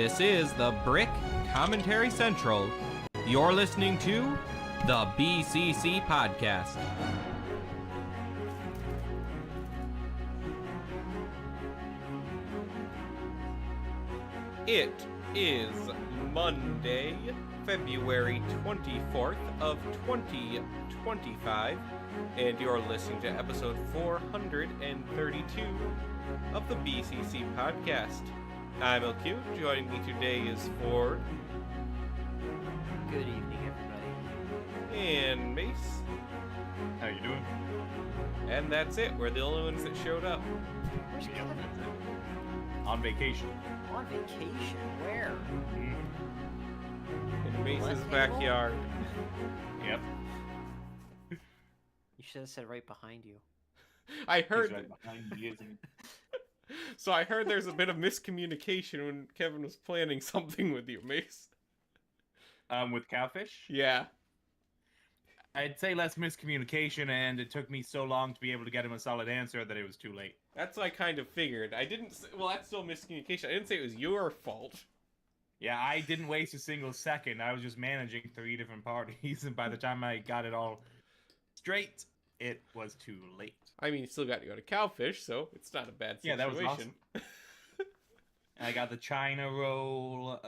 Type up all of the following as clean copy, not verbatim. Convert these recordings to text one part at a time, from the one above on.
This is the Brick Commentary Central. You're listening to the BCC Podcast. It is Monday, February 24th of 2025, and you're listening to episode 432 of the BCC Podcast. I'm LQ. Joining me today is Ford. Good evening, everybody. And Mace. How you doing? And that's it. We're the only ones that showed up. Where's Yeah, Kevin? that's it. On vacation. On vacation? Where? In Mace's Left backyard. Yep. You should have said right behind you. I He's heard. right behind me, isn't he? So I heard there's a bit of miscommunication when Kevin was planning something with you, Mace. With cowfish? Yeah. I'd say less miscommunication, and it took me so long to be able to get him a solid answer that it was too late. That's what I kind of figured. I didn't say, well, that's still miscommunication. I didn't say it was your fault. Yeah, I didn't waste a single second. I was just managing 3 different parties, and by the time I got it all straight, it was too late. I mean, you still got to go to Cowfish, so it's not a bad situation. Yeah, that was awesome. I got the China roll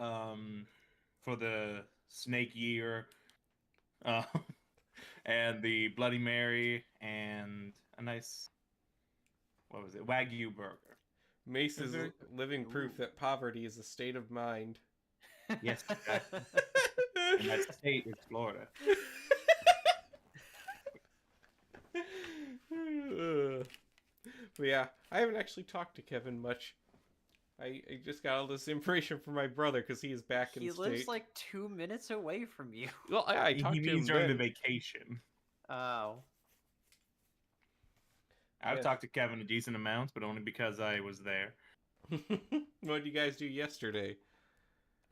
for the snake year, and the Bloody Mary, and a nice, what was it, Wagyu burger. Mace is Very- living proof that poverty is a state of mind. Yes, exactly. And that state is Florida. But yeah, I haven't actually talked to Kevin much. I just got all this information from my brother because he is back in He state. lives like 2 minutes away from you. Well, I talked He to him means during the then. vacation. Oh. I've Yeah. talked to Kevin a decent amount, but only because I was there. What did you guys do yesterday?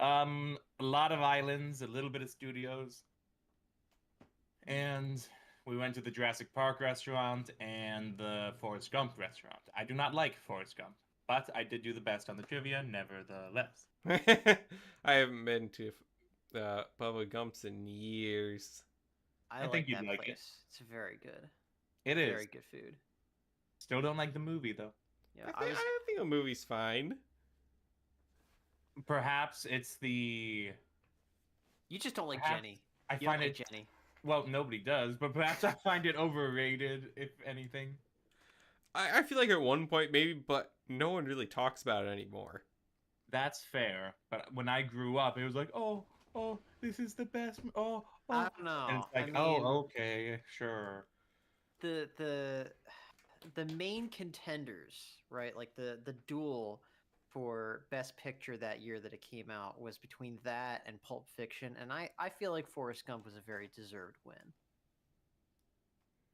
A lot of islands, a little bit of studios, and we went to the Jurassic Park restaurant and the Forrest Gump restaurant. I do not like Forrest Gump, but I did do the best on the trivia, nevertheless. I haven't been to Bubba Gump's in years. I think like you'd that like it. place. It's very good. It is. Very good food. Still don't like the movie, though. Yeah, I think the movie's fine. Perhaps it's the... You just don't like Perhaps- Jenny. I You don't find like it... Jenny. Well, nobody does, but perhaps I find it overrated, if anything. I feel like at one point maybe, but no one really talks about it anymore. That's fair, but when I grew up, it was like, oh, this is the best. Oh. I don't know. And it's like, I mean, oh, okay, sure. the main contenders, right? Like the duel for Best Picture that year that it came out was between that and Pulp Fiction, and I feel like Forrest Gump was a very deserved win.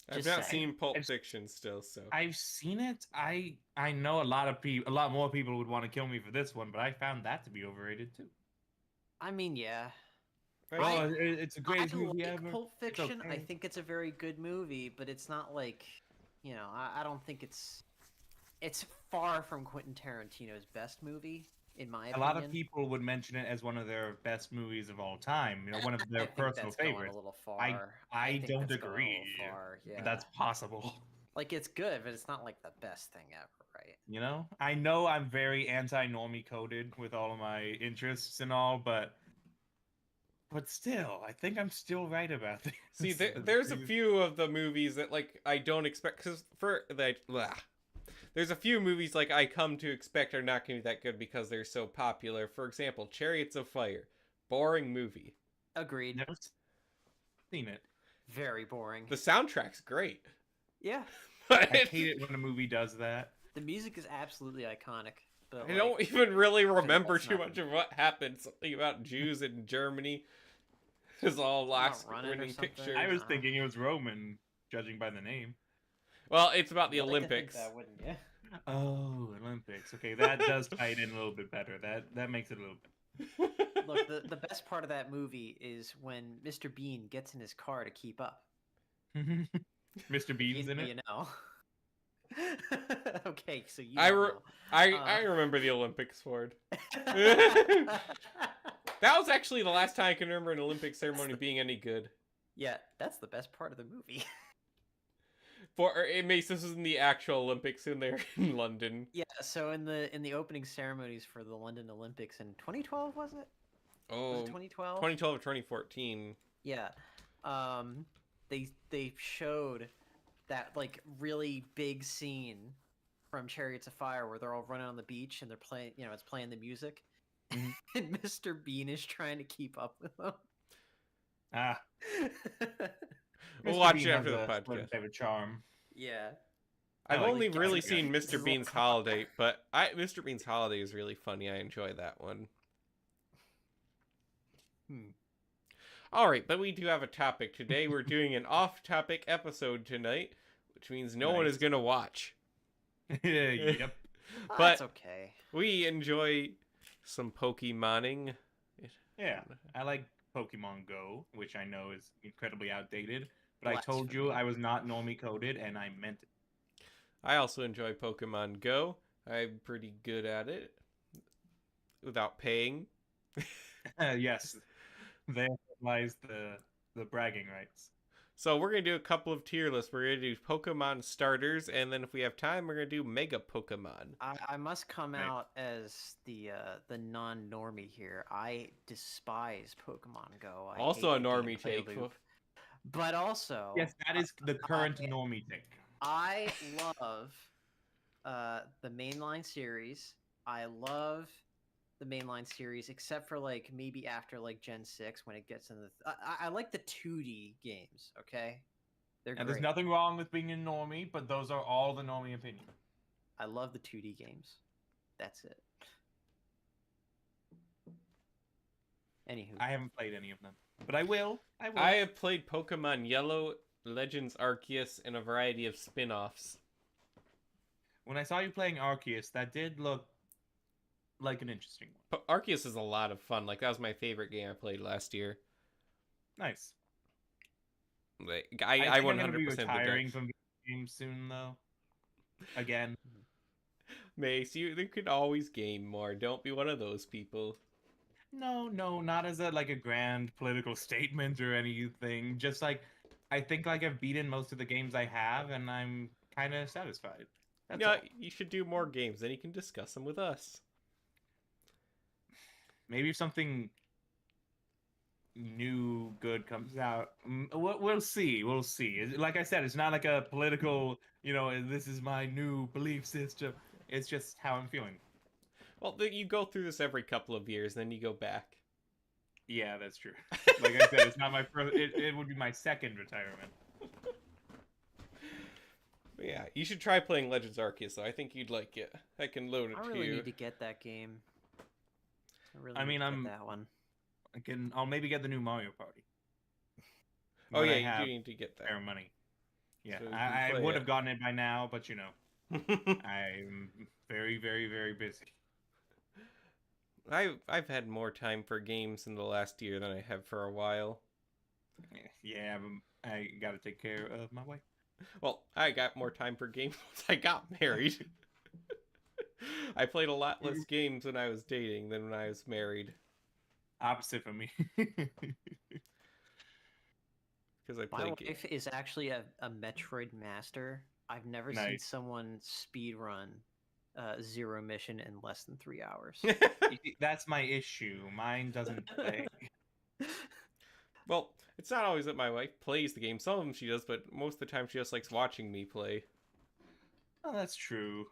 I've Just not saying. seen Pulp It's- Fiction still, so I've seen it. I know a lot more people would want to kill me for this one, but I found that to be overrated too. I mean, yeah. Oh, it's the greatest I movie like ever. Pulp It's Fiction. I okay. think it's a very good movie, but it's not like, I don't think it's far from Quentin Tarantino's best movie, in my A opinion. lot of people would mention it as one of their best movies of all time. You know, one of I their think personal that's going favorites. a little far. I think don't that's going a agree, little far, yeah. But that's possible. Like, it's good, but it's not like the best thing ever, right? You know I'm very anti-normie coded with all of my interests and all, but still, I think I'm still right about this. see, there's a few of the movies that like I don't expect because there's a few movies like I come to expect are not going to be that good because they're so popular. For example, Chariots of Fire, boring movie. Agreed. Never seen it. Very boring. The soundtrack's great, Yeah. but I hate it when a movie does that. The music is absolutely iconic. But I don't even really remember that's too not- much of what happened. Something about Jews in Germany is all last running or winning something? picture. I was Nah. thinking it was Roman, judging by the name. Well, it's about the You'd like to think Olympics. that, wouldn't you? Oh, Olympics. Okay, that does tie it in a little bit better. That makes it a little bit. Look, the best part of that movie is when Mr. Bean gets in his car to keep up. Mr. Bean's in you it. know. Okay, so you I don't re- know. I remember the Olympics, Ford. That was actually the last time I can remember an Olympic ceremony being any good. Yeah, that's the best part of the movie. This was in the actual Olympics in there in London. Yeah, so in the opening ceremonies for the London Olympics in 2012, was it? Was Oh, it 2012? 2012 or 2014. Yeah. They showed that like really big scene from Chariots of Fire where they're all running on the beach and they're playing, it's playing the music. Mhm. And Mr. Bean is trying to keep up with them. Ah, We'll Mr. watch Bean it has after the a podcast. certain type of charm. Yeah. I've I like only it. really It's good. seen His Mr. little Bean's car. Holiday, but Mr. Bean's Holiday is really funny. I enjoy that one. All right, but we do have a topic today. We're doing an off-topic episode tonight, which means no one is Nice. going to watch. Yep. Oh, But- that's okay. We enjoy some Pokemoning. Yeah, I like Pokemon Go, which I know is incredibly outdated. But I Less told for you me. I was not normie coded, and I meant it. I also enjoy Pokemon Go. I'm pretty good at it without paying. Yes, there lies the bragging rights. So we're going to do a couple of tier lists. We're going to do Pokemon starters, and then if we have time, we're going to do Mega Pokemon. I must come Right. out as the non-normie here. I despise Pokemon Go. I Also hate a the normie gameplay take. loop. But also, Yes, that is the current normie take. I love the mainline series. I love the mainline series, except for like maybe after like Gen 6 when it gets in the. I like the 2D games. Okay, they're And great. there's nothing wrong with being a normie, but those are all the normie opinions. I love the 2D games. That's it. Anywho, I haven't played any of them, but I will. I will. I have played Pokemon Yellow, Legends Arceus, and a variety of spin-offs. When I saw you playing Arceus, that did look like an interesting one. Arceus is a lot of fun. Like, that was my favorite game I played last year. Nice. Like, think I I'm gonna be 100% retiring the from video games soon, though. Again. Mace, you could always game more. Don't be one of those people. No, not as a like a grand political statement or anything. Just like I think like I've beaten most of the games I have, and I'm kind of satisfied. That's Yeah, all. you should do more games. Then you can discuss them with us. Maybe if something new good comes out, we'll see. We'll see. Like I said, it's not like a political. This is my new belief system. It's just how I'm feeling. Well, you go through this every couple of years, then you go back. Yeah, that's true. Like I said, it's not my first. It would be my second retirement. But yeah, you should try playing Legends Arceus, though. I think you'd like it. I can loan it I to really you. need to get that game. I mean, need to I'm- get that one. I'll maybe get the new Mario Party. Oh when yeah, I you have do need to get spare money. Yeah, So you can I play would it. have gotten it by now, but that. I'm very, very, very busy. I've had more time for games in the last year than I have for a while. Yeah, I got to take care of my wife. Well, I got more time for games once I got married. I played a lot less games when I was dating than when I was married. Opposite for me. Because I My play wife is actually a Metroid master. I've never seen Nice. someone speed run Zero Mission in less than 3 hours. That's my issue. Mine doesn't play. Well, it's not always that my wife plays the game. Some of them she does, but most of the time she just likes watching me play. Oh, that's true.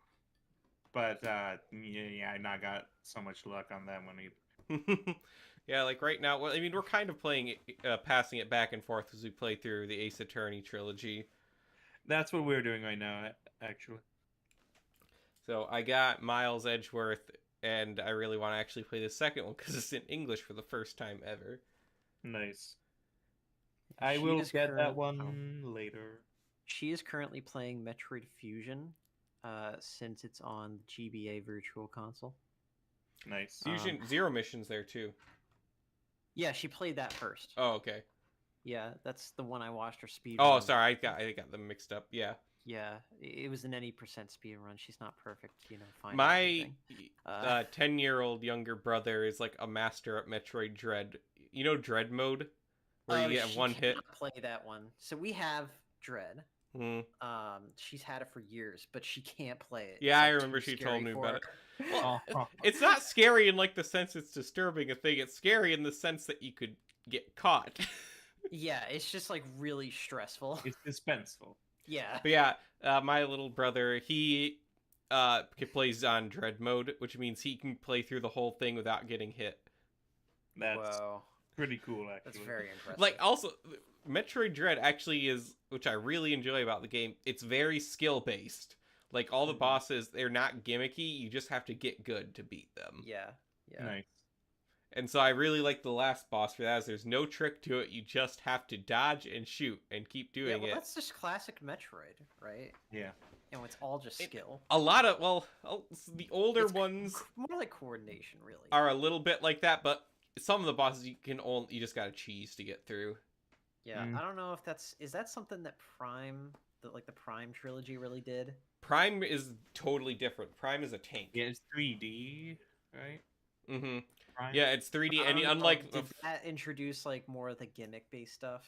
But yeah, I not got so much luck on that one either. Yeah, like right now, well, I mean, we're kind of playing it, passing it back and forth as we play through the Ace Attorney trilogy. That's what we're doing right now, actually. So I got Miles Edgeworth, and I really want to actually play the second one because it's in English for the first time ever. Nice. I She will is get that current- one later. She is currently playing Metroid Fusion since it's on the GBA Virtual Console. Nice. Fusion Zero Mission's there too. Yeah, she played that first. Oh, okay. Yeah, that's the one I watched her speed Oh, run. sorry, I got them mixed up. Yeah. Yeah, it was an any percent speed run. She's not perfect, finding My everything. 10-year-old younger brother is like a master at Metroid Dread. You know Dread mode? Where you get She one hit? cannot play that one. So we have Dread. Mm. She's had it for years, but she can't play it. Yeah, It's, I like, remember too she told scary me for about it. her. Well, Oh. it's not scary in like the sense it's disturbing a thing. It's scary in the sense that you could get caught. Yeah, it's just like really stressful. It's dispenseful. Yeah. But yeah, my little brother, he plays on Dread mode, which means he can play through the whole thing without getting hit. That's Whoa, pretty cool, actually. that's very impressive. Like, also, Metroid Dread actually is, which I really enjoy about the game, it's very skill-based. Like, all the bosses, they're not gimmicky, you just have to get good to beat them. yeah. Nice. And so I really like the last boss for that, is there's no trick to it, you just have to dodge and shoot and keep Yeah, doing well, it. that's just classic Metroid, right? Yeah. It's all just skill. A lot of, the older It's ones more like coordination, really. are a little bit like that, but some of the bosses you just gotta cheese to get through. Yeah, I don't know if is that something that the Prime trilogy really did? Prime is totally different. Prime is a tank. Yeah, it's 3D, right? Mm-hmm. Prime? Yeah, it's 3D, I and don't know, unlike did that introduce like more of the gimmick-based stuff?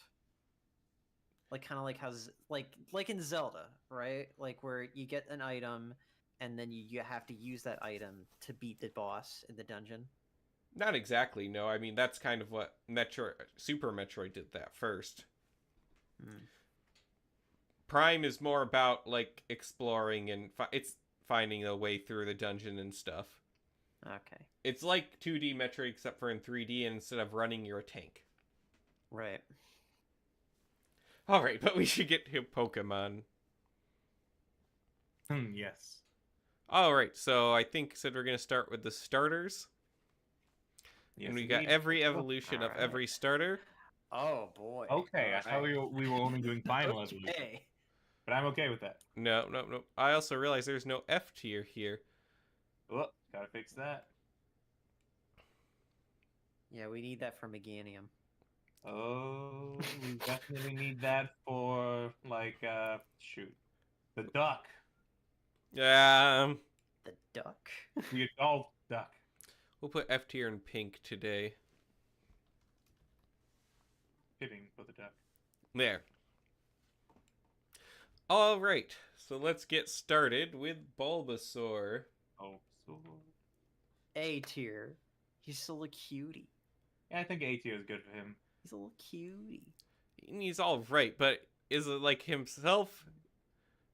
Like kind of like how like in Zelda, right? Like where you get an item and then you have to use that item to beat the boss in the dungeon. not exactly. No, I mean that's kind of what Super Metroid did that first. Prime is more about like exploring and it's finding a way through the dungeon and stuff. Okay. It's like 2D Metroid except for in 3D, and instead of running, you're a tank. Right. All right, but we should get to Pokemon. Yes. All right, so I think said we're gonna start with the starters, Yes, and we got indeed. every evolution of Alright. every starter. Oh boy. Okay, I thought we were only doing final evolution, Okay. but I'm okay with that. No. I also realized there's no F tier here. Oh, gotta fix that. Yeah, we need that for Meganium. Oh, we definitely need that for like shoot, the duck, Yeah, The duck. the adult duck. we'll put F tier in pink today. Fitting for the duck. There. All right, so let's get started with Bulbasaur. Oh, so A tier. He's still a cutie. yeah, I think A tier is good for him. He's a little cutie. He's all right, but is it like himself?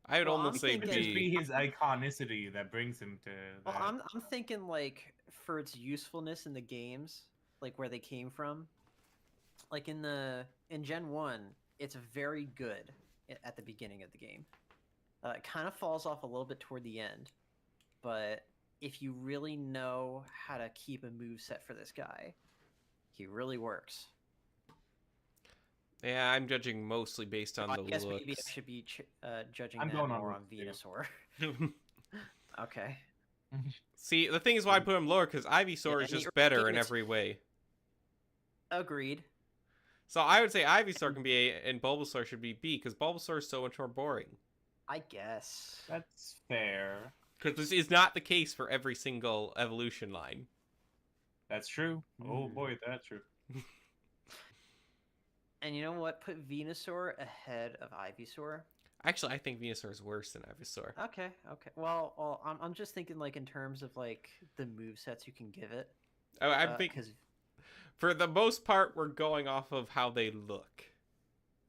I would Well, almost say I'm It thinking- just B. be his iconicity that brings him to Well, that. I'm thinking like for its usefulness in the games, like where they came from. Like in Gen 1, it's very good at the beginning of the game. It kind of falls off a little bit toward the end, but if you really know how to keep a moveset for this guy, he really works. Yeah, I'm judging mostly based on I the guess maybe I looks. should be judging I'm that going on more on looks, too. Venusaur. Okay. See, the thing is why I put him lower, because Ivysaur Yeah, is and just the better game in is- every way. Agreed. So I would say Ivysaur can be A, and Bulbasaur should be B, because Bulbasaur is so much more boring. I guess. That's fair. Because this is not the case for every single evolution line. That's true. Oh Mm. boy, that's true. And you know what? Put Venusaur ahead of Ivysaur. Actually, I think Venusaur is worse than Ivysaur. Okay. Well, I'm just thinking like in terms of like the movesets you can give it. I think Because for the most part, we're going off of how they look.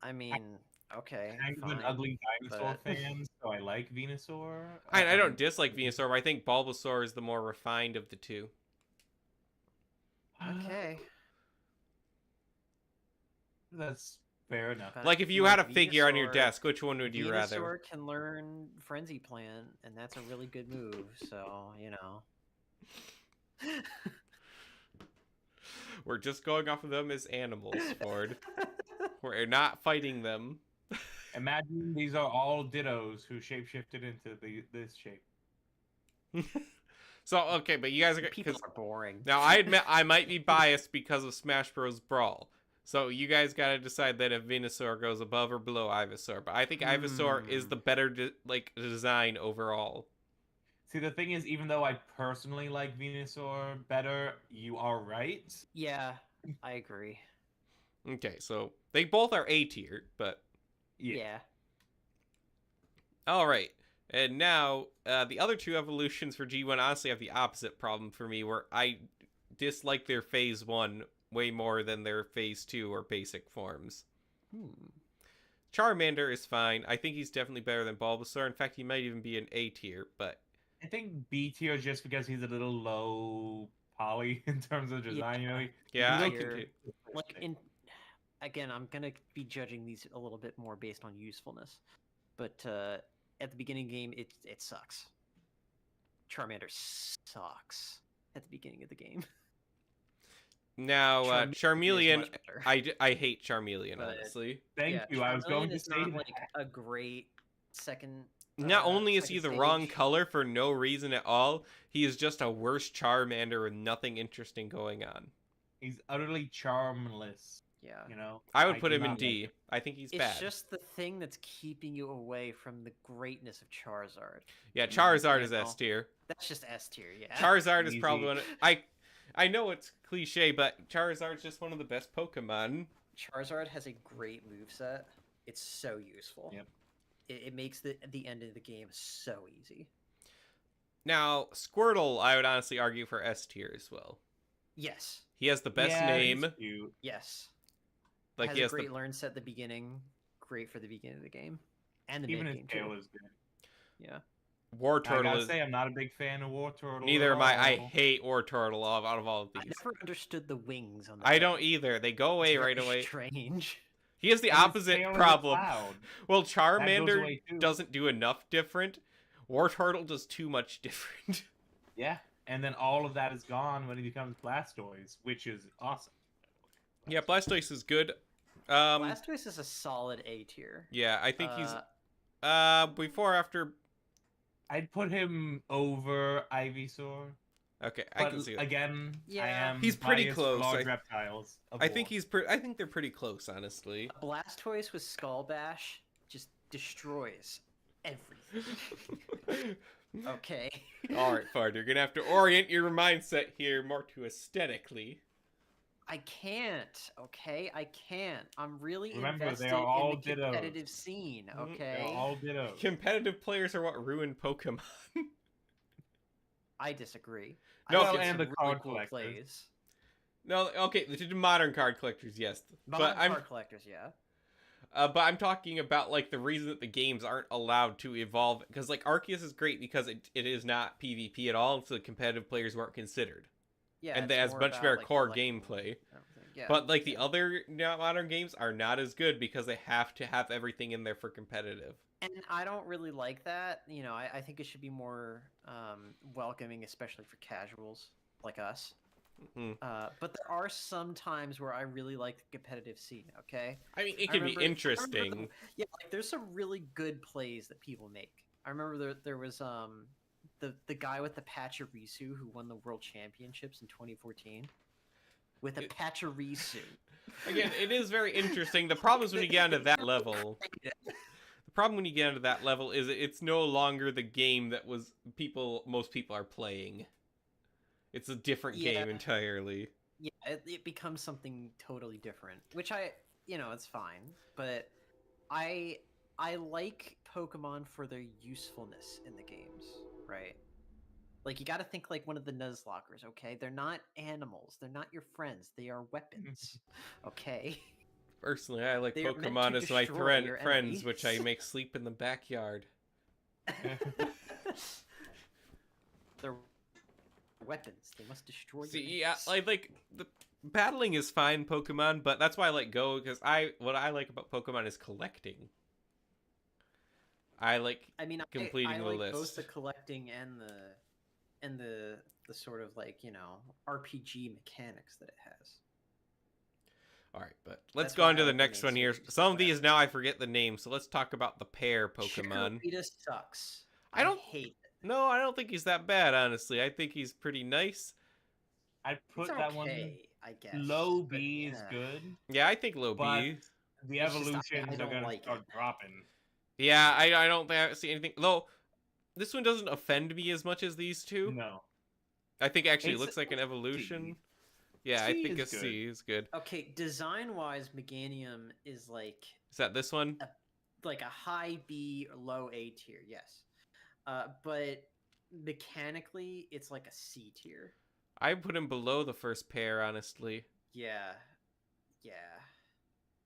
I mean, okay, I'm fine. an ugly dinosaur but- fan, so I like Venusaur. I don't dislike Venusaur, but I think Bulbasaur is the more refined of the two. Okay. That's fair enough. But Like if you had a Venusaur- figure on your desk, which one would you rather? Venusaur can learn Frenzy Plant, and that's a really good move. So We're just going off of them as animals, Ford. We're not fighting them. Imagine these are all Dittos who shapeshifted into this shape. So okay, but you guys are People because are boring. now I admit I might be biased because of Smash Bros. Brawl. So you guys got to decide that if Venusaur goes above or below Ivysaur. But I think Ivysaur is the better design overall. See, the thing is, even though I personally like Venusaur better, you are right. Yeah, I agree. Okay, so they both are A tier, but Yeah. all right. And now the other two evolutions for G1 honestly have the opposite problem for me, where I dislike their Phase 1 way more than their Phase 2 or basic forms. Charmander is fine. I think he's definitely better than Bulbasaur. In fact, he might even be an A tier, but I think B tier just because he's a little low poly in terms of design. You know, yeah, I Tier. can. Like again, I'm gonna be judging these a little bit more based on usefulness, but at the beginning of the game, it sucks. Charmander sucks at the beginning of the game. Now, Charmeleon, is much better. I hate Charmeleon, But- honestly. Thank you. I was going Charmeleon to is say not that. like a great second. Not only is second he the stage. wrong color for no reason at all, he is just a worse Charmander with nothing interesting going on. He's utterly charmless. Yeah. You know, I would put do him in not D. like I think he's It's bad. just the thing that's keeping you away from the greatness of Charizard. Yeah, Charizard is You know? S tier. That's just S tier, yeah. Charizard is Easy. probably one of, I know it's cliche, but Charizard's just one of the best Pokemon. Charizard has a great moveset. It's so useful. Yep. It makes the end of the game so easy. Now, Squirtle, I would honestly argue for S tier as well. Yes. He has the best Yeah, he's name. cute. Yes. Like Has he a has great the learn set at the beginning. Great for the beginning of the game. And the Even mid his game tail too. is good. Yeah. War I Turtle gotta is. say, I'm not a big fan of War Turtle. Neither at am I. I all. hate War Turtle out of all of I these. never understood the wings on the I don't thing. either. They go away It's right very away. Strange. He has the And his opposite tail is a problem. cloud. Well, That goes Charmander away too. doesn't do enough different. War Turtle does too much different. Yeah, and then all of that is gone when he becomes Blastoise, which is awesome. Yeah, Blastoise is good. Blastoise is a solid A tier. Yeah, I think he's before or after. I'd put him over Ivysaur. Okay, I But can see that. again, I Yeah. am He's pretty biased close, for large I- reptiles. I think I think they're pretty close, honestly. Blastoise with Skull Bash just destroys everything. Okay. All right, Fard, you're gonna have to orient your mindset here more to aesthetically. I can't. Okay, I can't. I'm really Remember, they invested are all in the dittos. competitive scene. Mhm. Okay. They're all ditto. Competitive players are what ruin Pokemon. I disagree. No, I think and some the card cool collectors. plays. No, okay, the modern card collectors, yes, Modern card collectors, yeah. but I'm talking about like the reason that the games aren't allowed to evolve, because like Arceus is great because it is not PvP at all, so the competitive players weren't considered, Yeah. and it's it has more much about, better like, core collecting gameplay. everything. Yeah. But like the other modern games are not as good because they have to have everything in there for competitive. And I don't really like that. You know, I think it should be more welcoming, especially for casuals like us. Mhm. But there are some times where I really like the competitive scene. Okay. I mean, it I can be remember- I remember interesting. Yeah, like there's some really good plays that people make. I remember there was the guy with the Pachirisu who won the world championships in 2014 with a Pachirisu. Again, it is very interesting. The problem is when you get onto that level. The problem when you get onto that level is it's no longer the game that most people are playing. It's a different Yeah. game entirely. Yeah, it becomes something totally different, which it's fine, but I like Pokemon for their usefulness in the games, right? Like you got to think like one of the Nuzlockers, okay? They're not animals. They're not your friends. They are weapons. Okay? Personally, I like They are meant Pokemon to as my destroy your friends, which I enemies. make sleep in the backyard. They're weapons. They must destroy your See, yeah, enemies. like the battling is fine, Pokemon, but that's why I like Go, because what I like about Pokemon is collecting. I like I mean, completing I the like list. both the collecting and the sort of like RPG mechanics that it has. All right, but let's That's go why on to I the like the next main one here. series Some of better. these now I forget the name, so let's talk about the pair Pokemon. Chikorita sucks. I don't- hate it. No, I don't think he's that bad, honestly. I think he's pretty nice. I'd put It's that one. okay. I guess. Low but, B is yeah. good, Yeah, I think low but B. the It's just I evolutions are don't gonna like start it. dropping. Yeah, I don't think I see anything. Though this one doesn't offend me as much as these two. No, I think actually it it's looks like an C. evolution. Yeah, I C think is a C good. is good. Okay, design-wise, Meganium is Is that this one? like a high B or low A tier, yes. But mechanically, it's like a C tier. I put him below the first pair, honestly. Yeah, yeah.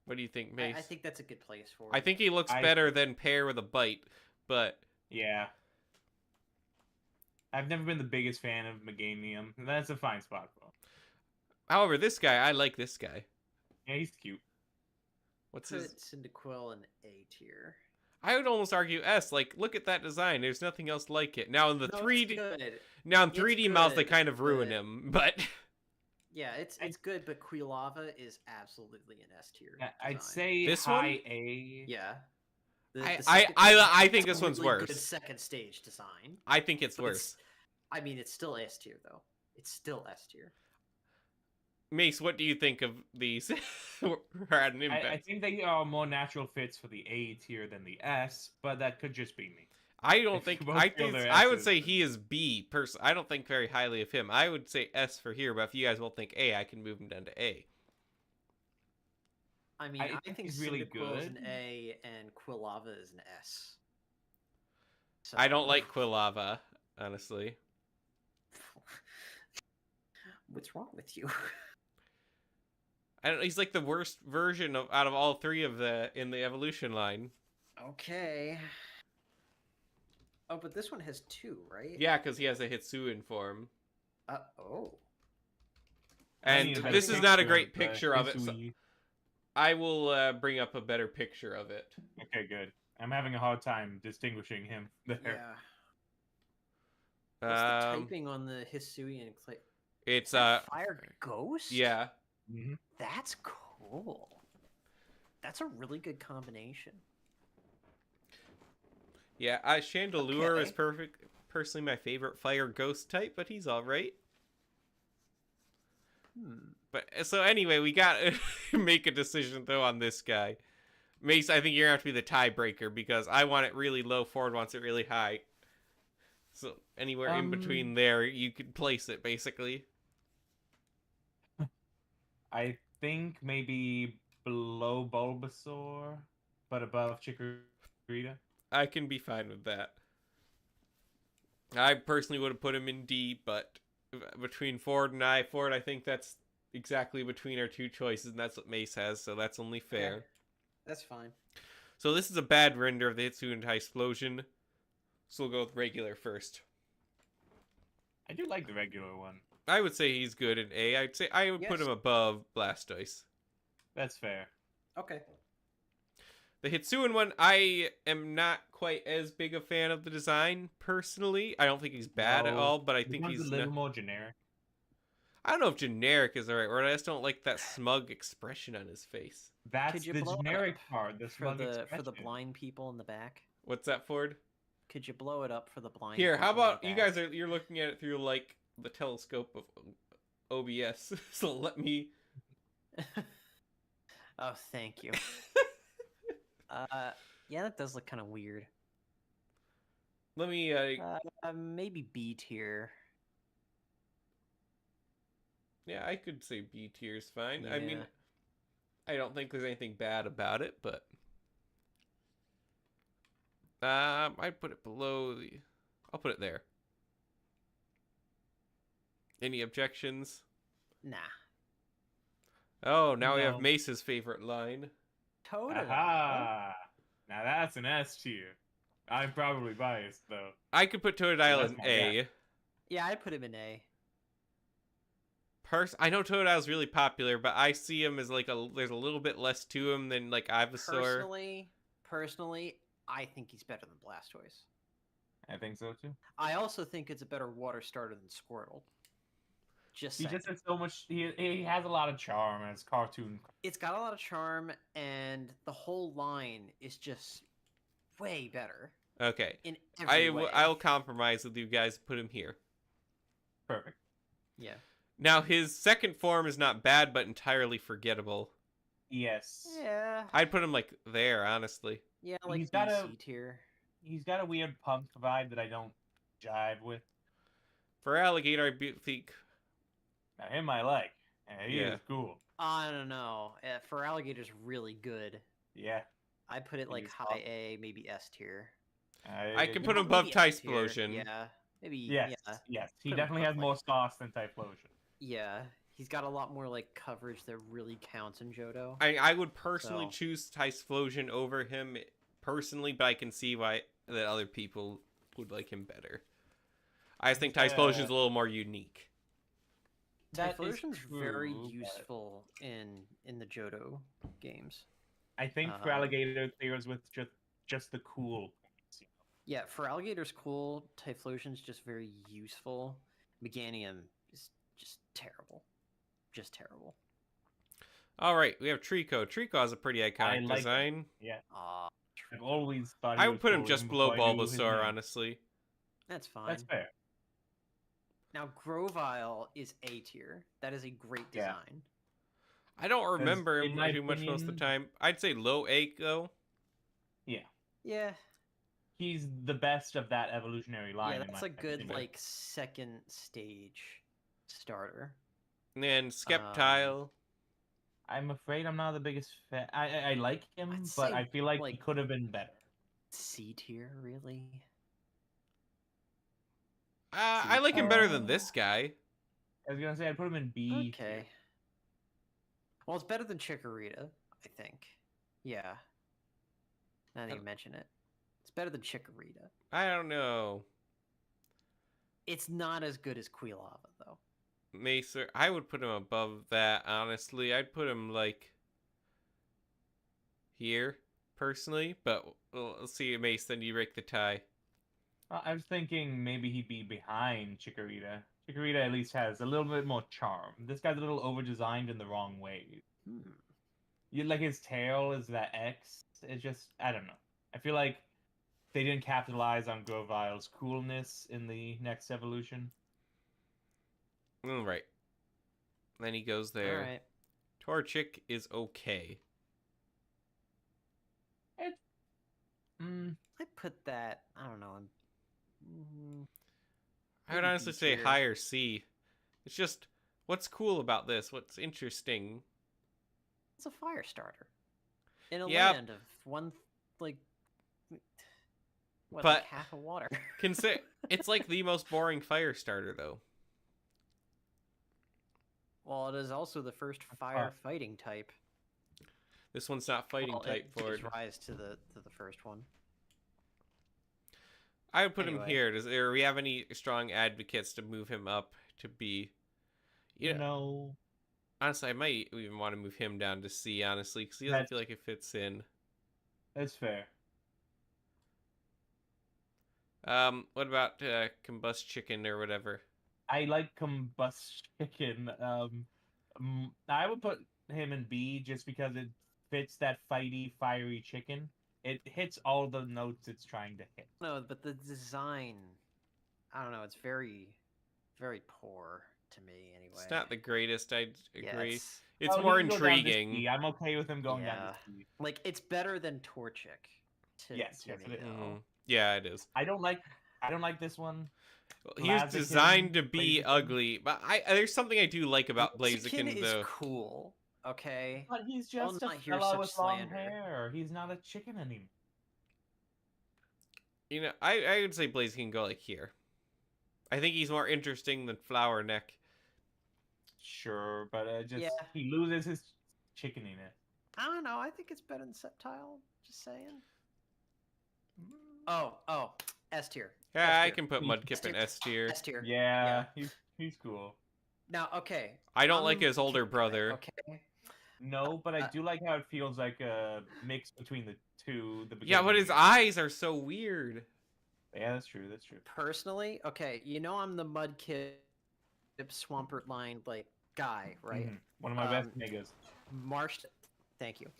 What do you think, Mace? I think that's a good place for I it. think he looks better than pair with a bite, but Yeah. I've never been the biggest fan of Meganium. That's a fine spot for him. however, this guy, I like this guy. Yeah, he's cute. What's Put his? Cyndaquil in A tier. I would almost argue S. Like, look at that design. There's nothing else like it. Now in the No, 3D, it's good. now in It's 3D mouse, they good, kind of ruin but- him. But Yeah, it's good, but Quilava is absolutely an S tier. I'd design. say This high one? A. Yeah. I second think it's this a one's really good worse. second stage design. I think it's But worse. I mean, it's still S tier though. It's still S tier. Mace, what do you think of these? We're at an impact. I think they are more natural fits for the A tier than the S, but that could just be me. I don't If think. you both I feel think. they're I would S's, say then- he is B. I don't think very highly of him. I would say S for here, but if you guys both think A, I can move him down to A. I mean, I I think think he's really Cyndaquil is an good. A and Quilava is an S. So... I don't like Quilava, honestly. What's wrong with you? I don't. He's like the worst version of out of all three of the in the evolution line. Okay. Oh, but this one has two, right? Yeah, because he has a Hitsuin form. Oh. I And need a better this is not a picture great of the picture of it. So Hisui. I will bring up a better picture of it. Okay, good. I'm having a hard time distinguishing him there. Yeah. What's the Um, typing on the Hisui and Clay? it's Fire Ghost? yeah. Mhm. That's cool. That's a really good combination. Yeah, Chandelure is Okay. perfect. Personally, my favorite fire ghost type, but he's all right. But so anyway, we got to make a decision though on this guy. Mace, I think you're gonna have to be the tiebreaker because I want it really low. Ford wants it really high. So anywhere in between there, you could place it basically. I think maybe below Bulbasaur, but above Chikorita. I can be fine with that. I personally would have put him in D, but between Ford and Ford, I think that's exactly between our two choices, and that's what Mace has, so that's only fair. Okay. That's fine. So this is a bad render of the Hitsuin Explosion, so we'll go with regular first. I do like the regular one. I would say he's good in A. I'd say I would put Yes. him above Blastoise. That's fair. Okay. The Hitsuin one, I am not quite as big a fan of the design, personally. I don't think he's bad at No, all, but I This think one's he's... a little more generic. I don't know if generic is the right word. I just don't like that smug expression on his face. That's Could you the blow it generic up part. The For smug the expression. blind people in the back. What's that, Ford? Could you blow it up for the blind? Here, how people in the about you back? guys you're looking at it through like the telescope of OBS. So let me Oh, thank you. Yeah, that does look kind of weird. Maybe B tier. yeah, I could say B tier is fine. I mean, Yeah. I don't think there's anything bad about it, but I'd put it below the I'll put it there. Any objections? Nah. Oh, now we have No. Mace's favorite line. Totodile. Aha! Now that's an S tier. I'm probably biased though. I could put Totodile That's in my A. Yeah, I put him in A. I know Totodile's really popular, but I see him as like there's a little bit less to him than like Ivysaur. Personally, I think he's better than Blastoise. I think so too. I also think it's a better water starter than Squirtle. Just He saying. just has so much. He has a lot of charm as cartoon. It's got a lot of charm, and the whole line is just way better Okay. in every way. I'll compromise with you guys. Put him here. Perfect. Yeah. Now, his second form is not bad, but entirely forgettable. Yes. Yeah. I'd put him, like, there, honestly. Yeah, like He's got a- BC tier. He's got a weird punk vibe that I don't jive with. For Alligator, I think... Now, him I like. Yeah, he Yeah. is cool. I don't know. For Alligator's really good. Yeah. I put it like He's high awesome. A, maybe S tier. I can You put know, him above maybe S tier, Typhlosion. Yeah. Maybe, Yes, yeah. yes. He Put him definitely above, has more like- sauce than Typhlosion. Yeah. He's got a lot more, like, coverage that really counts in Johto. I would personally So- choose Typhlosion over him, personally, but I can see why that other people would like him better. I just think Typhlosion's a little more unique. That is Typhlosion's very true, but useful in the Johto games. I think for Um, Alligator clears with just the cool points. Yeah, for Alligator's cool, Typhlosion's just very useful. Meganium is just terrible. Just terrible. All right, we have Trico. Trico has a pretty iconic like design. Yeah, Ah, I've always thought he I was would put him cool just even below before I knew his Bulbasaur, name. honestly. that's fine. That's fair. Now, Grovyle is A tier. That is a great Yeah. design. I don't remember in him my too much most of the opinion- time. I'd say low 8, though. Yeah, He's the best of that evolutionary line. yeah, in that's my a good opinion. like second stage starter. And then Skeptile. I'm afraid I'm not the biggest fan. I like him, I'd but say, I feel like he like- could have been better. C tier, really? I like him better than this guy. I was gonna say I'd put him in B. Okay. Well, it's better than Chikorita, I think. Yeah. Now that you mention it, it's better than Chikorita. I don't know. It's not as good as Quilava, though. Macer, I would put him above that, honestly. I'd put him, like, here, personally. But we'll see, Mason, you break the tie. I was thinking maybe he'd be behind Chikorita. Chikorita at least has a little bit more charm. This guy's a little over-designed in the wrong way. You like his tail is that X. It's just I don't know. I feel like they didn't capitalize on Grovyle's coolness in the next evolution. All right. Then he goes there. All right. Torchic is okay. I put that. I don't know. I would maybe honestly B say tier. higher C. It's just, what's cool about this? What's interesting? It's a fire starter in a Yep. land of one, like, what, But- like half a water. It's like the most boring fire starter, though. Well, it is also the first fire fighting type. This one's not fighting Well, type it for gives rise to the first one. I would put him Anyway. here. Does there we have any strong advocates to move him up to B? You Yeah. know, Honestly, I might even want to move him down to C, honestly, because he doesn't That's- feel like it fits in. that's fair. What about Combust Chicken or whatever? I like Combust Chicken. I would put him in B just because it fits that fighty, fiery chicken. It hits all the notes it's trying to hit. No, but the design, I don't know. It's very, very poor to me. Anyway, It's not the greatest, I'd Yeah, agree. it's- It's Oh, more he can go down to intriguing. C. I'm okay with him going down Yeah. to C. like it's better than Torchic. Yes, to yes, me, it is. though. Mhm. Yeah, it is. I don't like this one. He was Blaziken, designed to be Blaziken. ugly, but there's something I do like about Blaziken Blaziken, is though. cool. Okay. But he's I'll just a not hear fella such with long slander. hair. He's not a chicken anymore. You know, I would say Blaziken can go like here. I think he's more interesting than Flower Neck. Sure, but just Yeah. he loses his chickeniness. I don't know. I think it's better than Sceptile. Just saying. Oh, S tier. Yeah, S I tier. can put Mudkip in tier. S tier. S tier. Yeah, he's cool. Now, okay. I don't I'm like the his older Mudkip guy, brother. Okay. No, but I do like how it feels like a mix between the two. Yeah, but his eyes are so weird. Yeah, that's true. That's true. Personally, okay, I'm the Mudkip Swampert line like guy, right? Mhm. One of my best Um, megas. Thank you.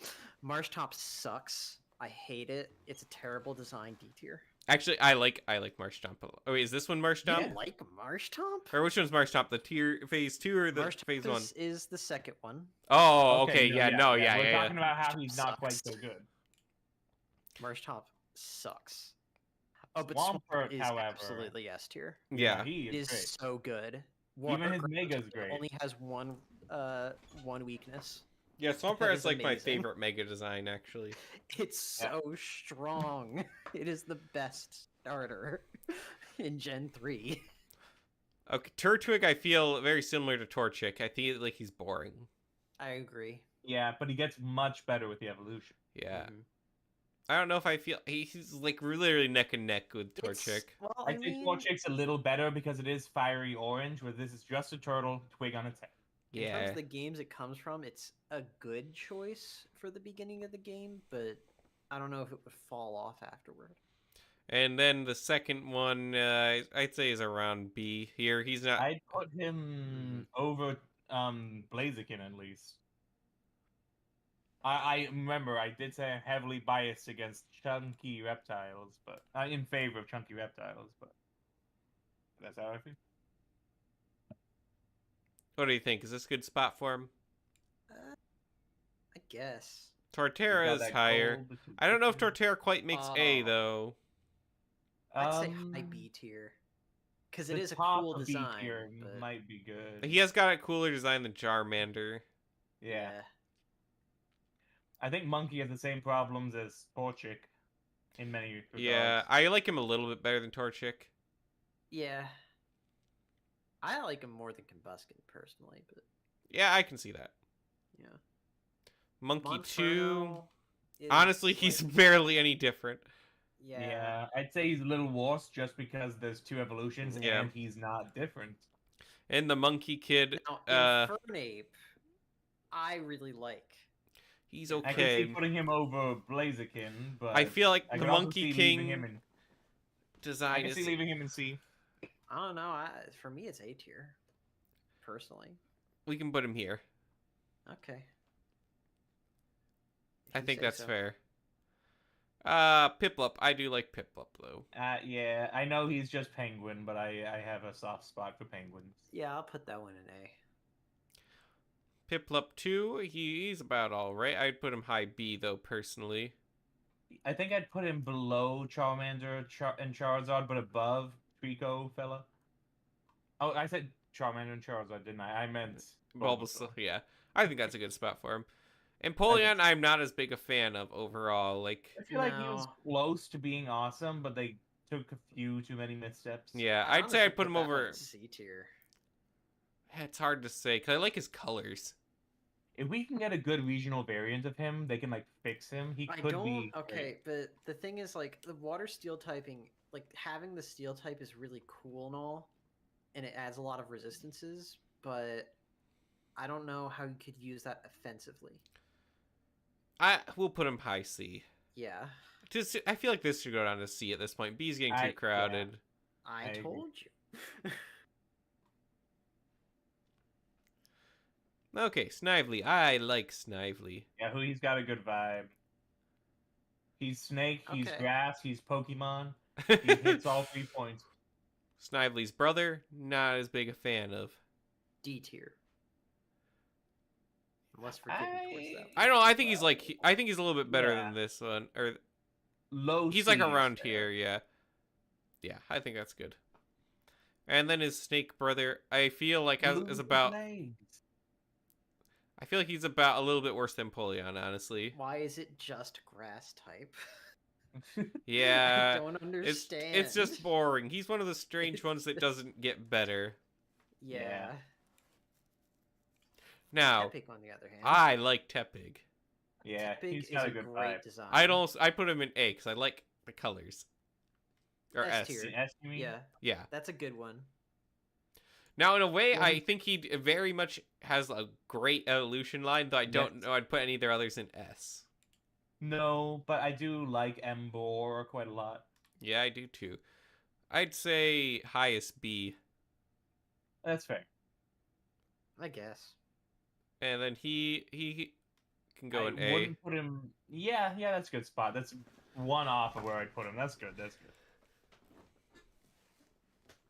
Marsh Top sucks. I hate it. It's a terrible design D tier. Actually, I like Marshtomp. Oh, wait, is this one Marshtomp? You like Marshtomp? Or which one's Marshtomp? The tier phase 2 or the phase 1? Marshtomp is the second one. Oh, okay. no, Yeah, no, yeah. yeah, We're yeah, talking about how he's not quite Sucks. so good. Marshtomp sucks. Oh, but Swampert, Swampert is however, absolutely S tier. yeah. he It is is great. so good. Even his Water Mega's Ground great. only has one weakness. Yeah, That Swampert is is like my amazing. favorite Mega design, actually. It's so strong. It is the best starter in Gen 3. Okay, Turtwig, I feel very similar to Torchic. I feel like he's boring. I agree. Yeah, but he gets much better with the evolution. Yeah. Mhm. I don't know if I feel he's like literally neck and neck with Torchic. Well, I think Torchic's a little better because it is fiery orange, where this is just a turtle, twig on its head. in terms Yeah. of the games it comes from, it's a good choice for the beginning of the game, but I don't know if it would fall off afterward. And then the second one, I'd say is around B here. He's not. I'd put him over Blaziken at least. I remember I did say I'm heavily biased against chunky reptiles, but in favor of chunky reptiles, but that's how I feel. What do you think? Is this a good spot for him? I guess. Torterra Got is that higher. gold I don't know if Torterra quite makes A Oh. though. I'd say high B tier. Because it the is a top cool of B design. tier But... might be good. He has got a cooler design than Charmander. Yeah. I think Monkey has the same problems as Torchic in many regards. Yeah, I like him a little bit better than Torchic. Yeah. I like him more than Combuskin, personally, but Yeah, I can see that. yeah. Monkey 2. Monferno is, Honestly, he's like, barely any different. yeah. I'd say he's a little worse just because there's two evolutions Yeah. and he's not different. And the Monkey Kid, Now, Infernape, I really like. he's I can see okay. putting him over Blaziken, but I feel like I the could also Monkey see leaving King him in. I design can is. see leaving him in C. I don't know. For me, it's A tier, personally. We can put him here. Okay. If I you think say that's so. fair. Piplup. I do like Piplup though. Yeah, I know he's just Penguin, but I have a soft spot for Penguins. Yeah, I'll put that one in A. Piplup 2, he's about alright. I'd put him high B though, personally. I think I'd put him below Charmander and Charizard, but above Trico fella. Oh, I said Charmander and Charizard, didn't I? I meant Bulbasaur, yeah. I think that's a good spot for him. Empoleon, I'm not as big a fan of overall. Like, I feel like he was No. close to being awesome, but they took a few too many missteps. yeah, I I'd say honestly I'd put him that one over. in C tier. It's hard to say because I like his colors. If we can get a good regional variant of him, they can like fix him. He I could don't. be Okay, but the thing is, like, the water steel typing, like, having the steel type is really cool and all, and it adds a lot of resistances, but I don't know how you could use that offensively. We'll put him high C. Yeah, Just, I feel like this should go down to C at this point. B's getting too yeah. crowded. I agree. told you. Okay, Snively. I like Snively. Yeah, he's got a good vibe. He's snake, he's Okay. grass, he's Pokemon. He hits all 3 points. Snively's brother, not as big a fan of. D tier. Less forgiving towards that. I don't know. I think he's like. I think he's a little bit better Yeah. than this one. Or Low he's C like is around fair. here. Yeah. Yeah, I think that's good. And then his snake brother, I feel like is Blue about. legs. I feel like he's about a little bit worse than Polion, honestly. Why is it just grass type? I Yeah. don't It's understand. just boring. He's one of the strange ones that doesn't get better. Yeah. Now, Epic, on the other hand. I like Tepig. Yeah, Tepig he's is got a a good great vibe. design. I put him in A because I like the colors. Or S S. tier. S, you mean? Yeah, Yeah. that's a good one. Now, in a way, Well, I think he very much has a great evolution line, though I don't Yes. know I'd put any of their others in S. No, but I do like Embor quite a lot. Yeah, I do too. I'd say highest B. That's fair. I guess. And then he can go I in A. wouldn't put him. Yeah, that's a good spot. That's one off of where I'd put him. That's good. That's good.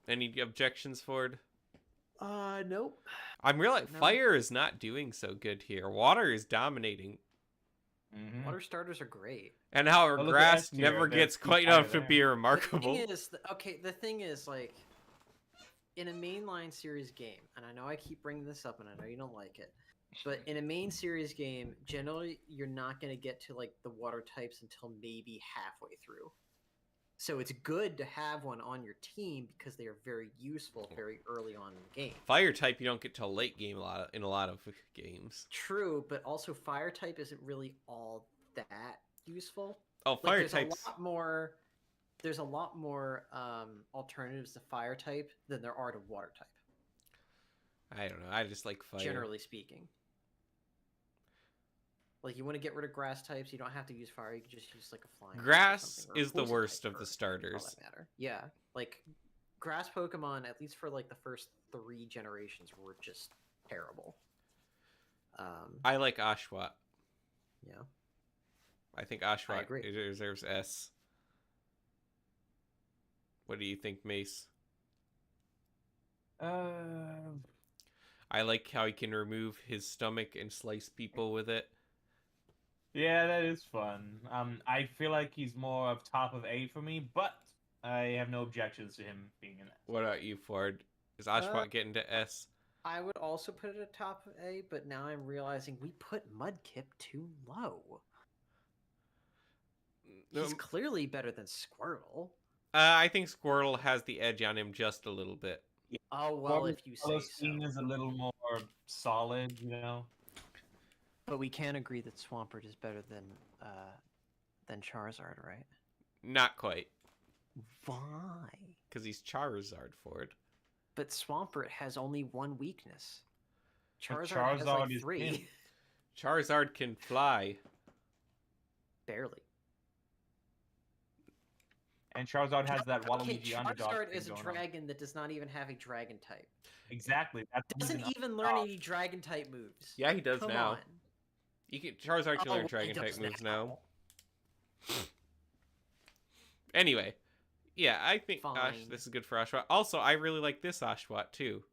Any objections, Ford? Nope. I'm realizing No. fire is not doing so good here. Water is dominating. Mm-hmm. Water starters are great. And how our Well, look at grass S tier, never there's gets two quite fire enough to there. be The remarkable. thing is, like, in a mainline series game, and I know I keep bringing this up, and I know you don't like it, but in a main series game, generally you're not going to get to like the water types until maybe halfway through. So it's good to have one on your team because they are very useful very early on in the game. Fire type you don't get till late game in a lot of games. True, but also fire type isn't really all that useful. Oh, Like, fire there's types. There's a lot more alternatives to fire type than there are to water type. I don't know. I just like fire. Generally speaking. Like, you want to get rid of grass types, you don't have to use fire, you can just use like a flying type or Grass something, or a is the poison worst type of the for all starters. that matter. Yeah, like grass Pokemon, at least for like the first 3 generations, were just terrible. I like Oshawott. Yeah. I think I Oshawott agree. deserves S. What do you think, Mace? I like how he can remove his stomach and slice people with it. Yeah, that is fun. I feel like he's more of top of A for me, but I have no objections to him being in that. What about you, Ford? Is Oshawott getting to S? I would also put it at top of A, but now I'm realizing we put Mudkip too low. He's clearly better than Squirtle. I think Squirtle has the edge on him just a little bit. Oh, well, if you say so. Is a little more solid, you know. But we can agree that Swampert is better than Charizard, right? Not quite, Why? because he's Charizard, Ford. But Swampert has only one weakness. But Charizard has like is 3. in. Charizard can fly. Barely. And Charizard has that Waluigi underdog Charizard thing is a going on. dragon that does not even have a dragon type. Exactly. That's Doesn't even learn any dragon type moves. Yeah, he does Come now. on. Charizard can Oh, learn well, dragon he type does moves now. Anyway, yeah, I think Fine. this is good for Oshawott. Also, I really like this Oshawott too.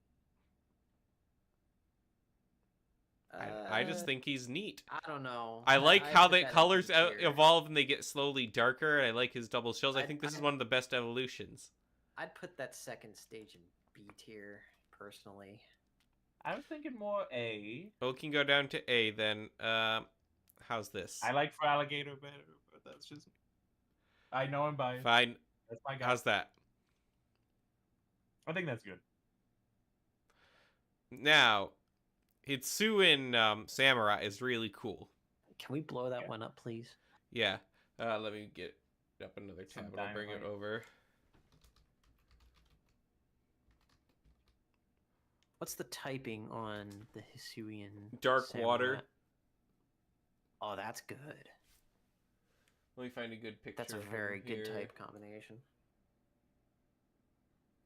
I just think he's neat. I don't know. I like how put the that in colors B tier. evolve and they get slowly darker. And I like his double shells. I think this is I- one of the best evolutions. I'd put that second stage in B tier, personally. I was thinking more A. Well, we can go down to A then. How's this? I like Alligator better, but that's just. I know I'm biased. Fine. That's my guy. How's that? I think that's good. Now, Hitsui Samurai is really cool. Can we blow that one up, please? Yeah. Let me get up another tab and I'll bring it dynamite. over. What's the typing on the Hisuian? Dark Samurai? water. Oh, that's good. Let me find a good picture. That's a of him very good here. type combination.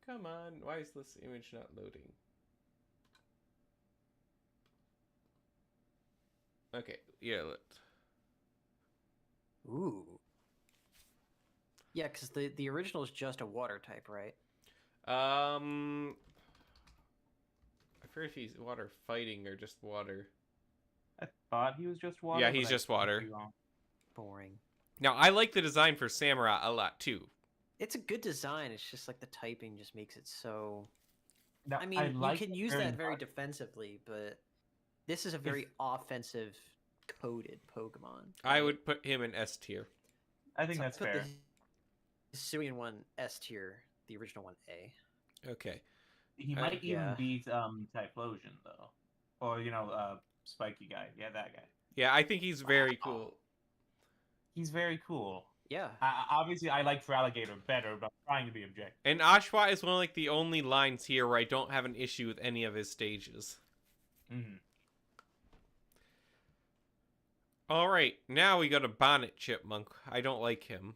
Come on, why is this image not loading? Okay, yeah. Ooh. Yeah, because the original is just a water type, right? I forget if he's water fighting or just water. I thought he was just water. Yeah, but he's I just could water. be wrong. Boring. Now, I like the design for Samurai a lot too. It's a good design. It's just like the typing just makes it so. Now, I mean, like you can the use that very dark- defensively, but this is a very offensive coded Pokemon. I right? would put him in S tier. I think So that's put fair. the Hisuian one S tier, the original one A. Okay. He might even yeah. beat Typhlosion though, or Spiky guy. Yeah, that guy. Yeah, I think he's very Wow. cool. He's very cool. Yeah. Obviously, I like Alligator better, but I'm trying to be objective. And Oshawott is one of like the only lines here where I don't have an issue with any of his stages. Mm-hmm. All right, now we go to Bonnet Chipmunk. I don't like him.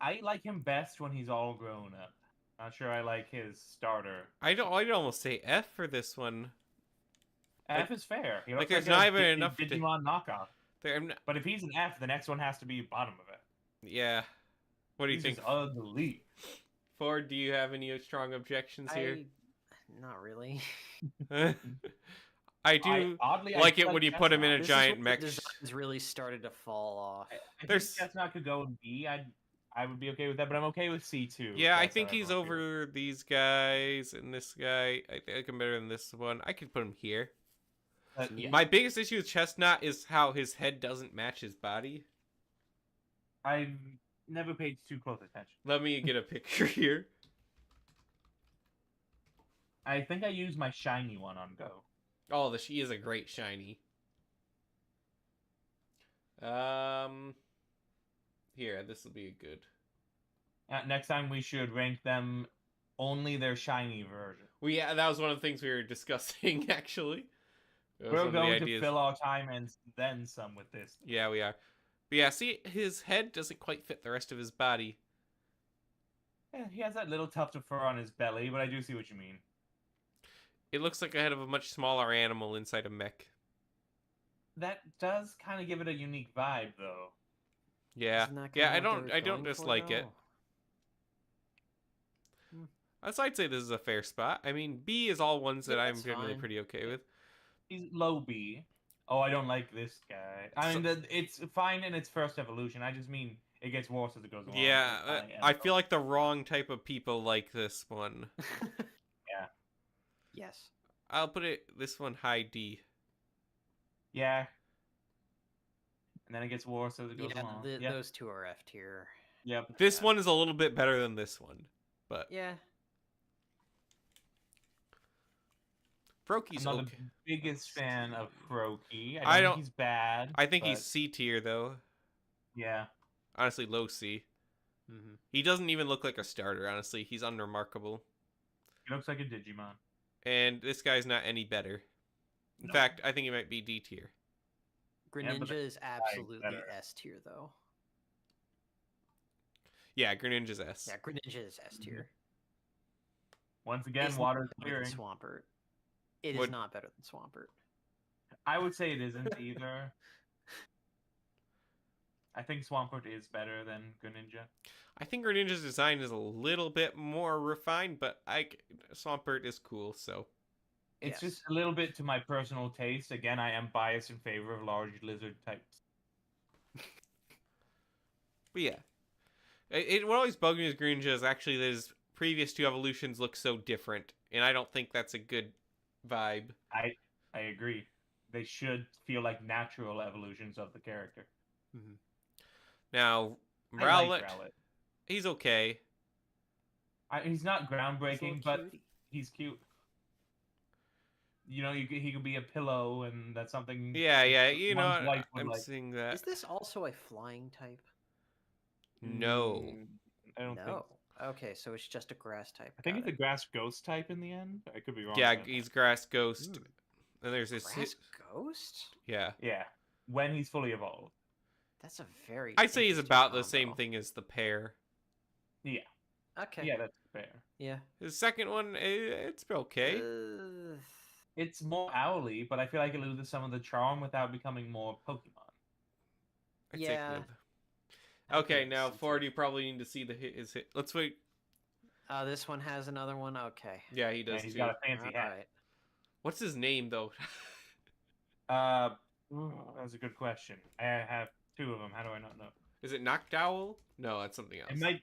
I like him best when he's all grown up. Not sure I like his starter. I'd almost say F for this one. F is fair. He like, looks there's a not even enough to- Digimon knockoff. There, But if he's an F, the next one has to be bottom of it. yeah. What do you He's think, just ugly. Ford, do you have any strong objections here? Not really. I do Oddly, I like do it when you put him in a This giant is when mech. the designs really started to fall off. I There's- think Chestnut could go in B. I would be okay with that, but I'm okay with C2. Yeah, I That's think how he's everyone feels. over these guys and this guy. I think I'm better than this one. I could put him here. Yeah. My biggest issue with Chestnut is how his head doesn't match his body. I've never paid too close attention. Let me get a picture here. I think I used my shiny one on Go. Oh, she is a great shiny. Here, this will be a good. Next time we should rank them only their shiny version. Yeah, that was one of the things we were discussing actually. That was one We're of the going to ideas. fill our time and then some with this. Yeah, we are. But yeah, see, his head doesn't quite fit the rest of his body. Yeah, he has that little tuft of fur on his belly, but I do see what you mean. It looks like a head of a much smaller animal inside a mech. That does kind of give it a unique vibe, though. Yeah, Isn't that yeah. kinda what they I were don't going for, dislike it. though? So I'd say this is a fair spot. I mean, B is all ones that Yeah, I'm that's generally fine. pretty okay with. He's low B. Oh, I don't like this guy. I mean, it's fine in its first evolution. I just mean it gets worse as it goes along. Yeah, It's fine, I feel like the wrong type of people like this one. Yeah. Yes. I'll put this one high D. Yeah. And then it gets worse as it goes Yeah, along. Yep. those two are F tier. Yep. This Yeah. one is a little bit better than this one, but Yeah. Froaky's I'm not okay. the biggest fan of Crokey. I I don't don't- think he's bad. I think but he's C tier though. Yeah. Honestly, low C. Mm-hmm. He doesn't even look like a starter. Honestly, he's unremarkable. He looks like a Digimon. And this guy's not any better. In No. fact, I think he might be D tier. Greninja but is absolutely better. S tier though. Yeah, Greninja's S. Yeah, Greninja is S tier. Once again, It's water's not better than clearing. Swampert. It is Would- not better than Swampert. I would say it isn't either. I think Swampert is better than Greninja. I think Greninja's design is a little bit more refined, but Swampert is cool, so. It's Yes. just a little bit to my personal taste. Again, I am biased in favor of large lizard types. But yeah. What always bugged me with Greninja is actually that his previous two evolutions look so different, and I don't think that's a good vibe. I agree. They should feel like natural evolutions of the character. Now, I Rowlet, like Rowlet. he's okay. He's not He's a groundbreaking, little but cutie. he's cute. You know, he could be a pillow, and that's something. Yeah, you know, one's wife would I'm like. seeing that. Is this also a flying type? No. I don't think. No. Okay, so it's just a grass type. I think Got it's a grass ghost type in the end. I could be wrong. Yeah, about that. he's Grass Ghost. Mm. And there's this. grass ghost. Yeah. Yeah, when he's fully evolved. That's a very. I'd say he's interesting about the same combo. thing as the pair. Yeah. Okay. Yeah, that's fair. Yeah. His second one, it's okay. It's more owly, but I feel like it loses some of the charm without becoming more Pokemon. I'd yeah. say okay, can now see Ford, that. you probably need to see his hit. Let's wait. This one has another one. Okay. Yeah, he Yeah, does he's too. got a fancy hat. Alright. What's his name though? That's a good question. I have two of them. How do I not know? Is it Noctowl? No, that's something else. It might.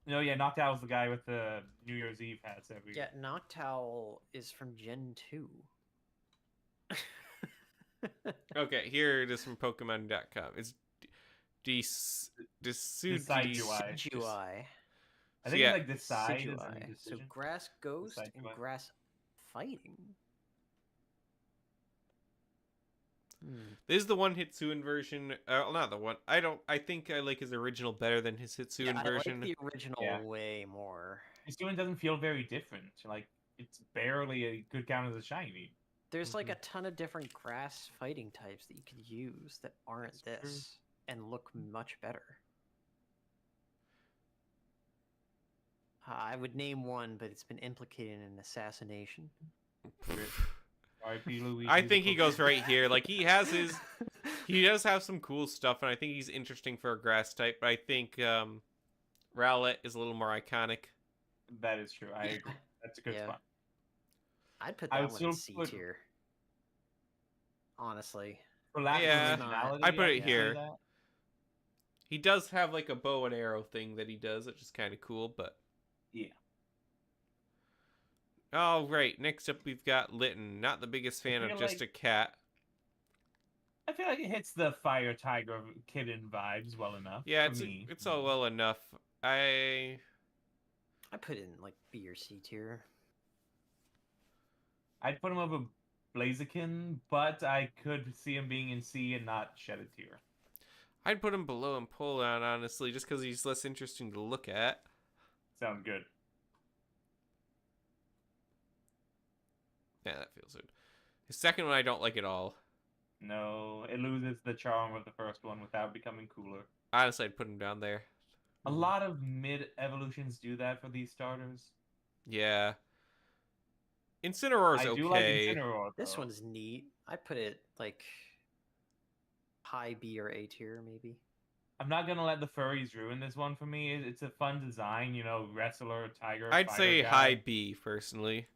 No, yeah, Noctowl's the guy with the New Year's Eve hats every. Yeah, Noctowl is from Gen 2. Okay, here it is from Pokemon.com. It's Decidueye. Decidueye. I think yeah, it's like Decide. is a new Decidueye. So decision. grass ghost and Decidueye. grass fighting. This is the one Hitsuin version. Not the one. I think I like his original better than his Hitsuin Yeah, version. I like the original Yeah. way more. This doesn't feel very different. Like it's barely a good count as a shiny. There's like Mhm. a ton of different grass fighting types that you could use that aren't That's true. this and look much better. I would name one, but it's been implicated in assassination. R.I.P. Luigi. I think he goes right here. Like he has his. He does have some cool stuff, and I think he's interesting for a grass type. But I think Rowlet is a little more iconic. That is true. I agree. That's a good Yeah. spot. I'd put I that would one in still C put- tier. Honestly. For lack of Yeah, originality, I put it can say here. that. He does have like a bow and arrow thing that he does, which is kind of cool, but... Yeah. All right, next up we've got Lytton. Not the biggest fan of feel just like- a cat. I feel like it hits the fire tiger kitten vibes well enough. Yeah, for me. it's all well enough. I put it in like B or C tier. I'd put him over Blaziken, but I could see him being in C and not shed a tear. I'd put him below Empoleon, honestly, just because he's less interesting to look at. Sounds good. Yeah, that feels good. His second one I don't like at all. No, it loses the charm of the first one without becoming cooler. Honestly, I'd put him down there. A lot of mid evolutions do that for these starters. Yeah. Incineroar's I okay. do like Incineroar. This though. one's neat. I put it like high B or A tier, maybe. I'm not gonna let the furries ruin this one for me. It's a fun design, you know, wrestler, tiger. I'd fighter say guy. high B, personally.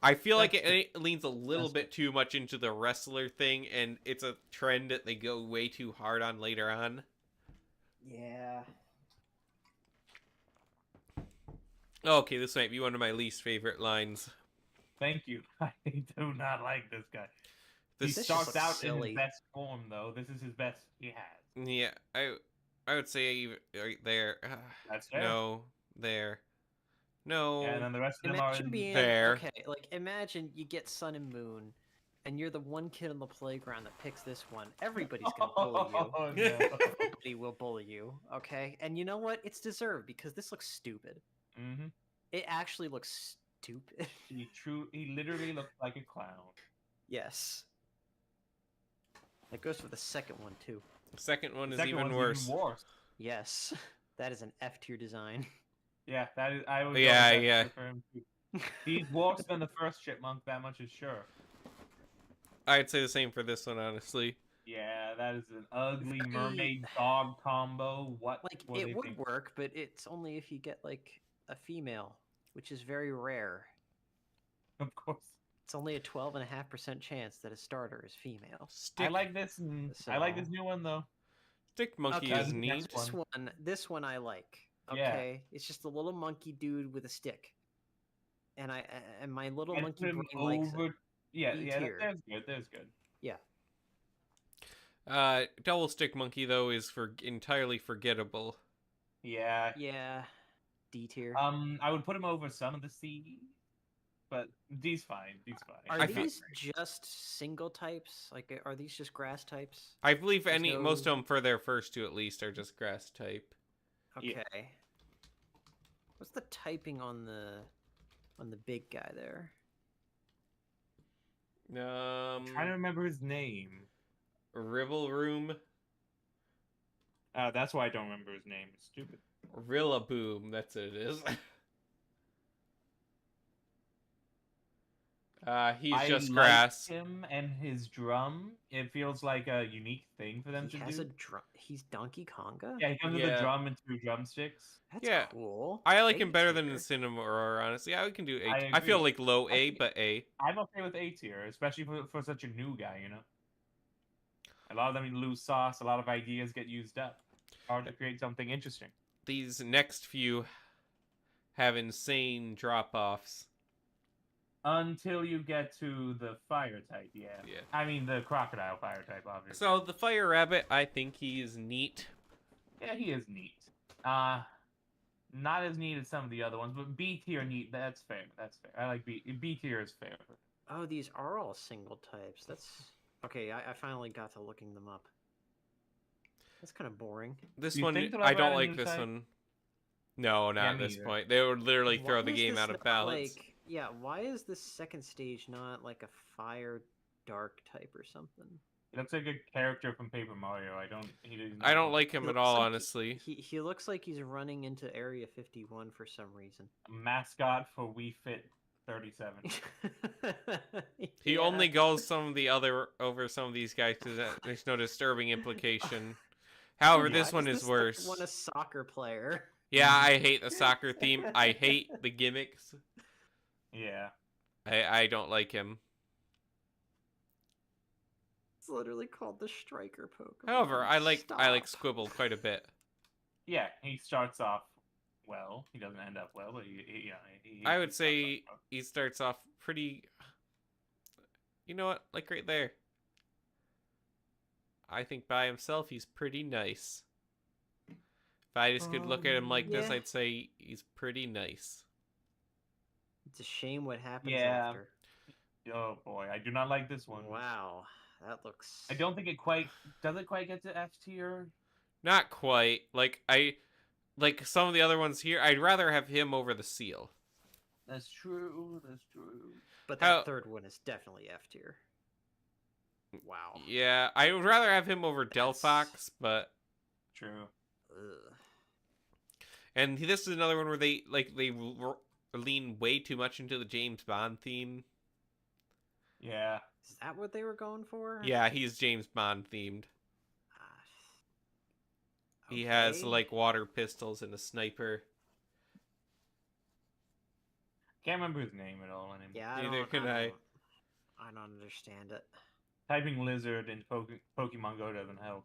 I feel like That's it leans a little that's bit too much into the wrestler thing, and it's a trend that they go way too hard on later on. Yeah. Okay, this might be one of my least favorite lines. Thank you. I do not like this guy. This He just starts looks out in silly. his best form, though. This is his best he has. Yeah, I would say even right there. That's fair. No, there. No. Yeah, and then the rest of them are Imagine in being there. okay. Like imagine you get Sun and Moon, and you're the one kid on the playground that picks this one. Everybody's gonna bully you. Oh, no. Everybody will bully you. Okay, and you know what? It's deserved because this looks stupid. hmm It actually looks stupid. He literally looks like a clown. Yes. It goes for the second one too. The second one The is second even one's worse. Even worse. Yes, that is an F tier design. Yeah, that is. I would. Yeah, go with that yeah. for him too. He's worse than the first chipmunk. That much is sure. I'd say the same for this one, honestly. Yeah, that is an ugly Very- mermaid dog combo. What? Like what do it you would think? work, but it's only if you get like a female, which is very rare. Of course. It's only a 12.5% chance that a starter is female. I Stick, like this. I like this So- new one though. Stick Monkey Okay, is the neat. next This one I like. Yeah. Okay, it's just a little monkey dude with a stick, and my little I'd monkey put him brain likes it. over. Yeah, B yeah, tier. that's good. That's good. Double Stick Monkey, though, is entirely forgettable. Yeah. Yeah, D tier. I would put him over Son of the Sea, but D's fine. D's fine. Are I feel- these just single types? Like, are these just grass types? I believe There's most of no- them, for their first two at least, are just grass type. Okay. Yeah. What's the typing on the big guy there? I'm trying to remember his name. Ribble Room, That's why I don't remember his name. It's stupid. Rillaboom, that's what it is. He's I just like grass. him and his drum. It feels like a unique thing for them He to has do. a drum. He's Donkey Konga. Yeah, he comes with Yeah. a drum and two drumsticks. That's Yeah. cool. I like A him better than tier. Incineroar, honestly. I can do A. I I feel agree. like low A, I- but A. I'm okay with A tier, especially for such a new guy. You know, a lot of them lose sauce. A lot of ideas get used up. Hard to create something interesting. These next few have insane drop-offs. Until you get to the fire type, yeah. Yeah. I mean the crocodile fire type, obviously. So the Fire Rabbit, I think he is neat. Yeah, he is neat. Not as neat as some of the other ones, but B tier neat. That's fair. That's fair. I like B tier is fair. Oh, these are all single types. That's okay. I finally got to looking them up. That's kind of boring. This You one, think they'll I ever don't add a like new this type? one. No, not Yeah, at me this either. point. They would literally throw Why the is game this out of not, balance. Like, yeah, why is this second stage not like a fire dark type or something? He looks like a character from Paper Mario. He doesn't. I don't like him He at looks all, like honestly. He looks like he's running into Area 51 for some reason. mascot for We Fit 37. He Yeah. only goes over some of these guys because there's no disturbing implication. However, Why this one does is this worse. one a soccer player. Yeah, I hate the soccer theme. I hate the gimmicks. Yeah. I don't like him. It's literally called the Striker Pokemon. However, I like Stop. Squibble quite a bit. Yeah, he starts off well. He doesn't end up well, but I would he starts say off well. he starts off pretty. You know what? Like right there. I think by himself he's pretty nice. If I just could look at him like this, Yeah. I'd say he's pretty nice. It's a shame what happens Yeah. after. Oh boy, I do not like this one. Wow, that looks. I don't think it quite does it quite get to F tier. Not quite. Like some of the other ones here, I'd rather have him over the seal. That's true. That's true. But that third one is definitely F tier. Wow. Yeah, I would rather have him over Delphox, but True. Ugh. and this is another one where they lean way too much into the James Bond theme. Yeah. Is that what they were going for? Yeah, he's James Bond themed. Ah, He has okay. like water pistols and a sniper. Can't remember his name at all anymore. Yeah, Neither can I. I don't understand it. Typing lizard in Pokemon Go doesn't help.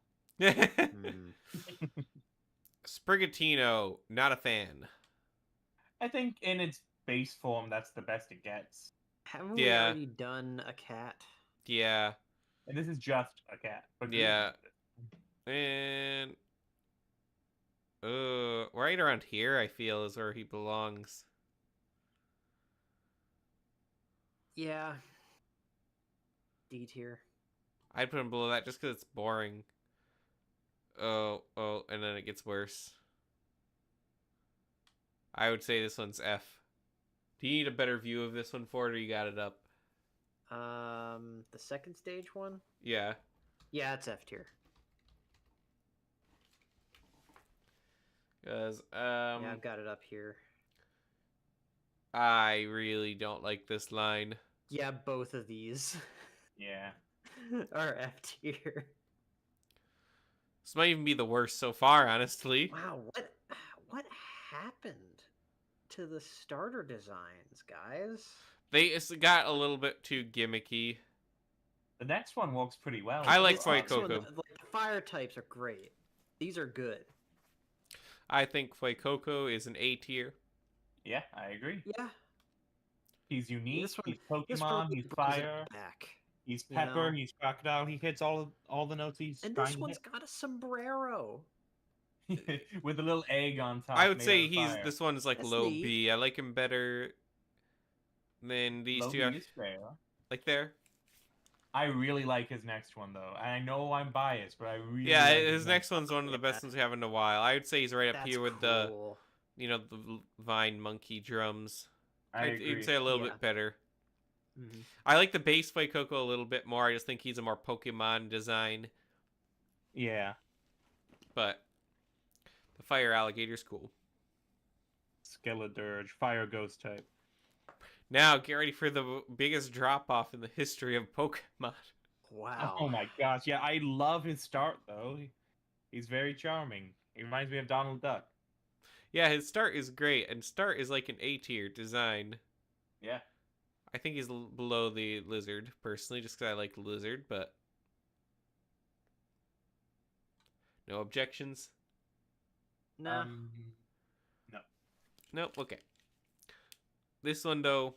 Sprigatito, not a fan. I think in its base form, that's the best it gets. Haven't we Yeah. already done a cat? Yeah, And this is just a cat. But Yeah. and right around here, I feel is where he belongs. Yeah. D tier. I'd put him below that just because it's boring. Oh, and then it gets worse. I would say this one's F. Do you need a better view of this one for it, or you got it up? The second stage one? Yeah. Yeah, it's F tier. Because, Yeah, I've got it up here. I really don't like this line. Yeah, both of these Yeah. are F tier. This might even be the worst so far, honestly. Wow, what happened to the starter designs, guys? It's got a little bit too gimmicky. The next one works pretty well. I like This next one, Fuecoco. the fire types are great. These are good. I think Fuecoco is an A tier. Yeah, I agree. Yeah. He's unique. This one- He's This Pokemon. really He's brings it fire. back. He's you Pepper. know? He's Crocodile. He hits all the notes he's And trying this to one's got a sombrero. hit. With a little egg on top. I would made say out of fire. this one's like That's low neat. B. I like him better than these Low two. B is fair. Like there. I really like his next one though. I know I'm biased, but I really Yeah, like his next one's one of the best Yeah. ones we have in a while. I would say he's right up That's here with cool. the vine monkey drums. I I'd agree. say a little Yeah. bit better. Mhm. I like the base Fuecoco a little bit more. I just think he's a more Pokemon design. Yeah. But the fire alligator's cool. Skeledirge, fire ghost type. Now get ready for the biggest drop off in the history of Pokemon. Wow. Oh my gosh, yeah, I love his start though. He's very charming. He reminds me of Donald Duck. Yeah, his start is great, and start is like an A tier design. Yeah. I think he's below the lizard, personally, just because I like lizard, but no objections? No. No. Nope, okay. This one, though,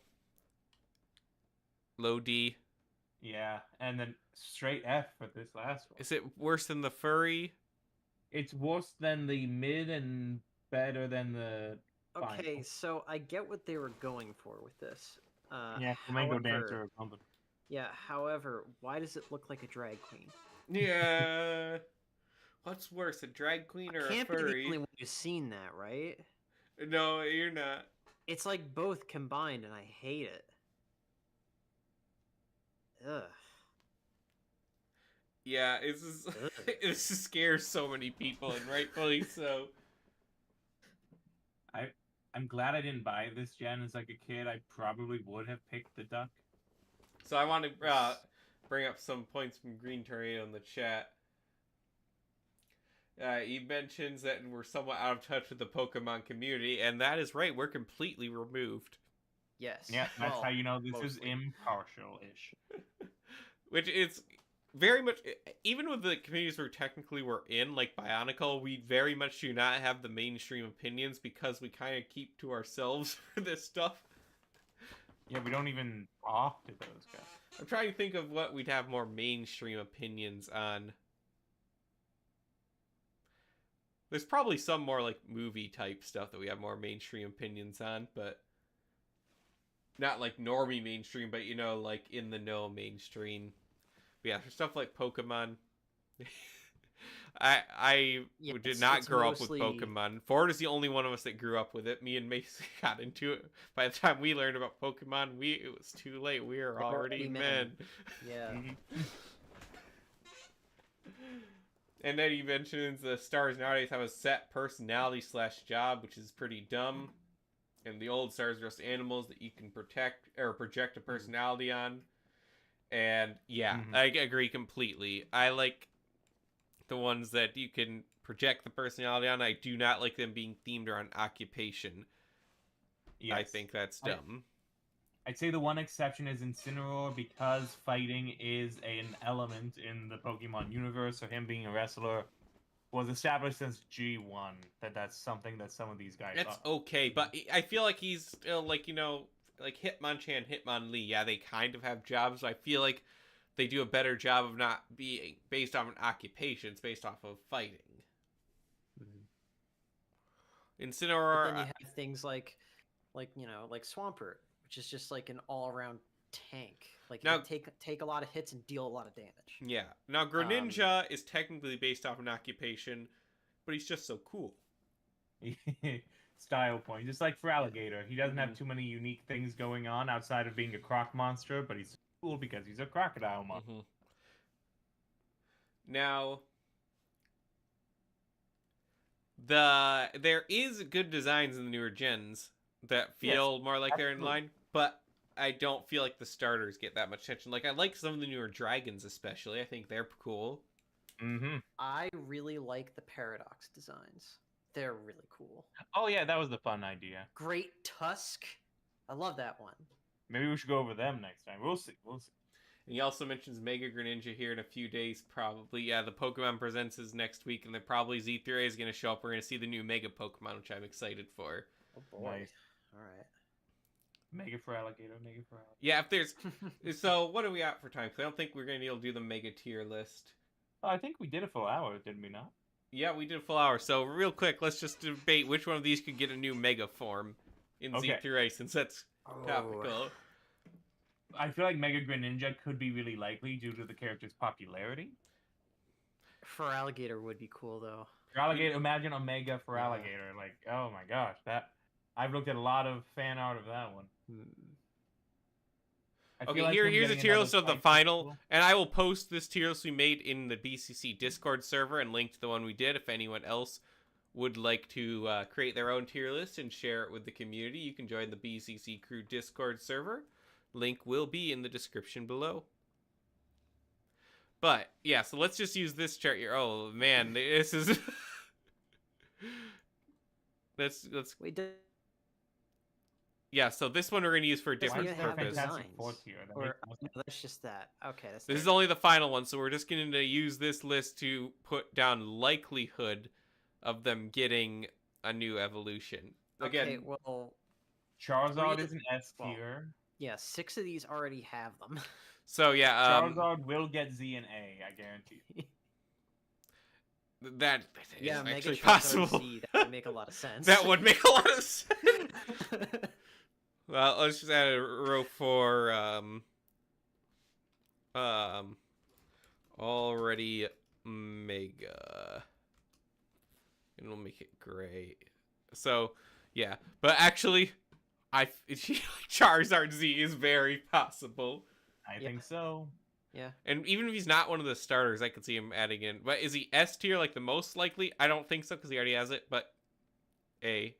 low D. Yeah, and then straight F for this last one. Is it worse than the furry? It's worse than the mid and better than the Okay, final. so I get what they were going for with this. Yeah, Flamingo however- Dancer or something. Yeah, however, why does it look like a drag queen? Yeah. What's worse, a drag queen or a Can't be the furry? only one who's seen that, right? No, you're not. It's like both combined, and I hate it. Ugh. Yeah, this is Ugh. this scares so many people, and rightfully so. I'm glad I didn't buy this gen as like a kid. I probably would have picked the duck. So I want to bring up some points from Green Tornado in the chat. He mentions that we're somewhat out of touch with the Pokemon community, and that is right. We're completely removed. Yes. Yeah, that's how Well, you know this is mostly. impartial-ish. Which is very much, even with the communities we're technically in, like Bionicle, we very much do not have the mainstream opinions because we kind of keep to ourselves for this stuff. Yeah, we don't even talk to those guys. I'm trying to think of what we'd have more mainstream opinions on. There's probably some more like movie type stuff that we have more mainstream opinions on, but not like normie mainstream, but you know, like in the know mainstream. But yeah, for stuff like Pokemon. I Yeah, did not it's grow mostly... up with Pokemon. Ford is the only one of us that grew up with it. Me and Mason got into it. By the time we learned about Pokemon, it was too late. We were already men. Yeah. And then he mentions the stars nowadays have a set personality / job, which is pretty dumb. And the old stars are just animals that you can protect or project a personality on. And yeah, I agree completely. I like the ones that you can project the personality on. I do not like them being themed around occupation. Yes. I think that's dumb. I'd say the one exception is Incineroar because fighting is an element in the Pokemon universe, so him being a wrestler was established since G1. That's something that some of these guys That's okay, but I feel like he's still like, you know, like Hitmonchan, Hitmonlee, yeah, they kind of have jobs, but I feel like they do a better job of not being based off an occupation. It's based off of fighting. Incineroar... But then you have things like you know, like Swampert, which is just like an all-around tank. Like, now, you take a lot of hits and deal a lot of damage. Yeah. Now, Greninja is technically based off an occupation, but he's just so cool. Style point. Just like for Alligator. He doesn't have too many unique things going on outside of being a croc monster, but he's cool because he's a crocodile monster. Now, there is good designs in the newer gens that feel more like they're in line, but I don't feel like the starters get that much attention. Like, I like some of the newer dragons especially. I think they're cool. I really like the Paradox designs. They're really cool. Oh yeah, that was the fun idea. Great Tusk. I love that one. Maybe we should go over them next time. We'll see. We'll see. And he also mentions Mega Greninja here in a few days, probably. Yeah, the Pokemon Presents is next week, and then probably Z3A is going to show up. We're going to see the new Mega Pokemon, which I'm excited for. Oh boy. Nice. All right. Mega for Alligator, Mega for Alligator. Yeah, if there's... So, what are we at for time? Because I don't think we're going to be able to do the Mega tier list. Oh, I think we did a full hour, didn't we not? Yeah, we did a full hour. So, real quick, let's just debate which one of these could get a new Mega form in Z3A, since that's topical. I feel like Mega Greninja could be really likely due to the character's popularity. For Alligator would be cool, though. For Alligator, imagine Omega for Alligator. Like, oh my gosh, that... I've looked at a lot of fan art of that one. Okay, here's a tier list of the final, and I will post this tier list we made in the BCC Discord server and link to the one we did. If anyone else would like to create their own tier list and share it with the community, you can join the BCC Crew Discord server. Link will be in the description below. But, yeah, so let's just use this chart here. Oh, man, this is... let's... Wait, yeah, so this one we're going to use for a different purpose. Or, no, that's just that. Okay, that's this is only the final one, so we're just going to use this list to put down likelihood of them getting a new evolution. Again, okay, well... Charizard is an S tier. Yeah, 6 of these already have them. So, yeah... Charizard will get Z and A, I guarantee. That is yeah, actually Charizard possible. Z, that would make a lot of sense. That would make a lot of sense. Well, let's just add a row for already Mega, and we'll make it gray. So yeah, but actually, Charizard Z is very possible. I think so. Yeah. And even if he's not one of the starters, I could see him adding in. But is he S tier, like the most likely? I don't think so, because he already has it. But A,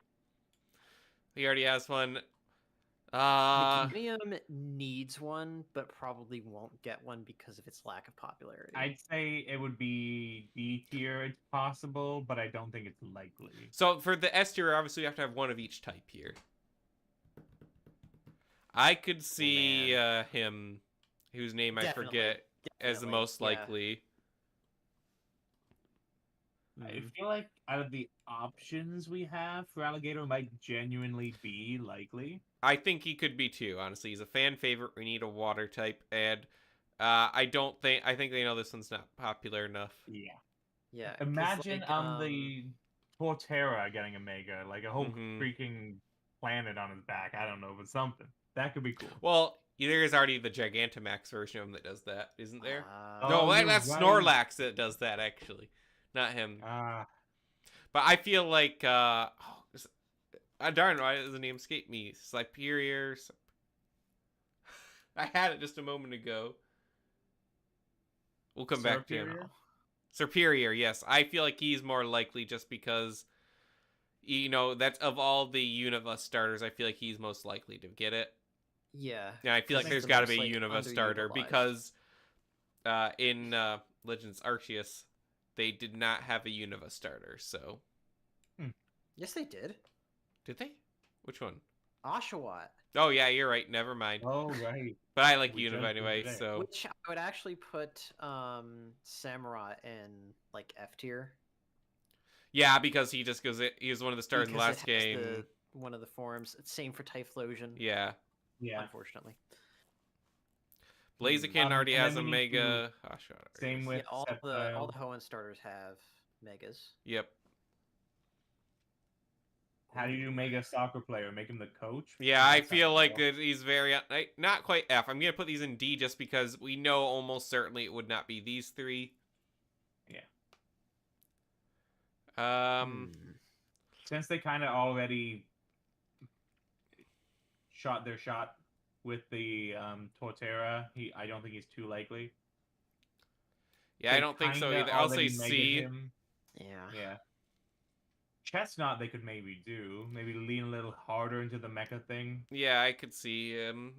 he already has one. Uh, Mechanium needs one, but probably won't get one because of its lack of popularity. I'd say it would be B tier. It's possible, but I don't think it's likely. so for the S tier, obviously we have to have one of each type here. I could see him, whose name I Definitely, forget, as the definitely, most yeah. likely. I feel like out of the options we have for Alligator might genuinely be likely. I think he could be too, honestly. He's a fan favorite. We need a water type, and I think they know this one's not popular enough. Yeah. Yeah. 'cause, Imagine like, the Torterra getting a Mega, like a whole Mhm. freaking planet on his back. I don't know, but something. That could be cool. Well, there is already the Gigantamax version of him that does that, isn't there? Oh, No, you're that's right. Snorlax that does that, actually. Not him. But I feel like, darn, why does the name escape me? Superior. I had it just a moment ago. We'll come back to him. Superior? Superior, yes. I feel like he's more likely just because, that's of all the Unova starters, I feel like he's most likely to get it. yeah. Yeah, I feel like Makes there's the got to most, be a like, Unova starter underutilized. because in Legends Arceus, they did not have a Unova starter, so. Yes, they did. Did they? Which one? Oshawott, Oh, yeah, you're right. Never mind. Oh, right. But I like We Unova judged anyway, them today. so. which I would actually put Samurott in like F tier. Yeah, because he just goes. He was one of the stars in the because last it has game. one of the forms. Same for Typhlosion. Yeah. Yeah. Unfortunately. Blaziken already and has then a we need to- Mega. Oh, shut up. Same Yeah, with all Sceptile. the Hoenn starters have megas. Yep. How do you do Mega Soccer Player? Make him the coach? Yeah, I That feel sounds like cool. he's very not quite F. I'm gonna put these in D just because we know almost certainly it would not be these three. Yeah. Since Since they kind of already shot their shot with the Torterra, I don't think he's too likely. Yeah, They I don't think so kinda either. I'll say already C. megaed him. Yeah. Yeah. Chestnut they could maybe do. Maybe lean a little harder into the mecha thing. Yeah, I could see him.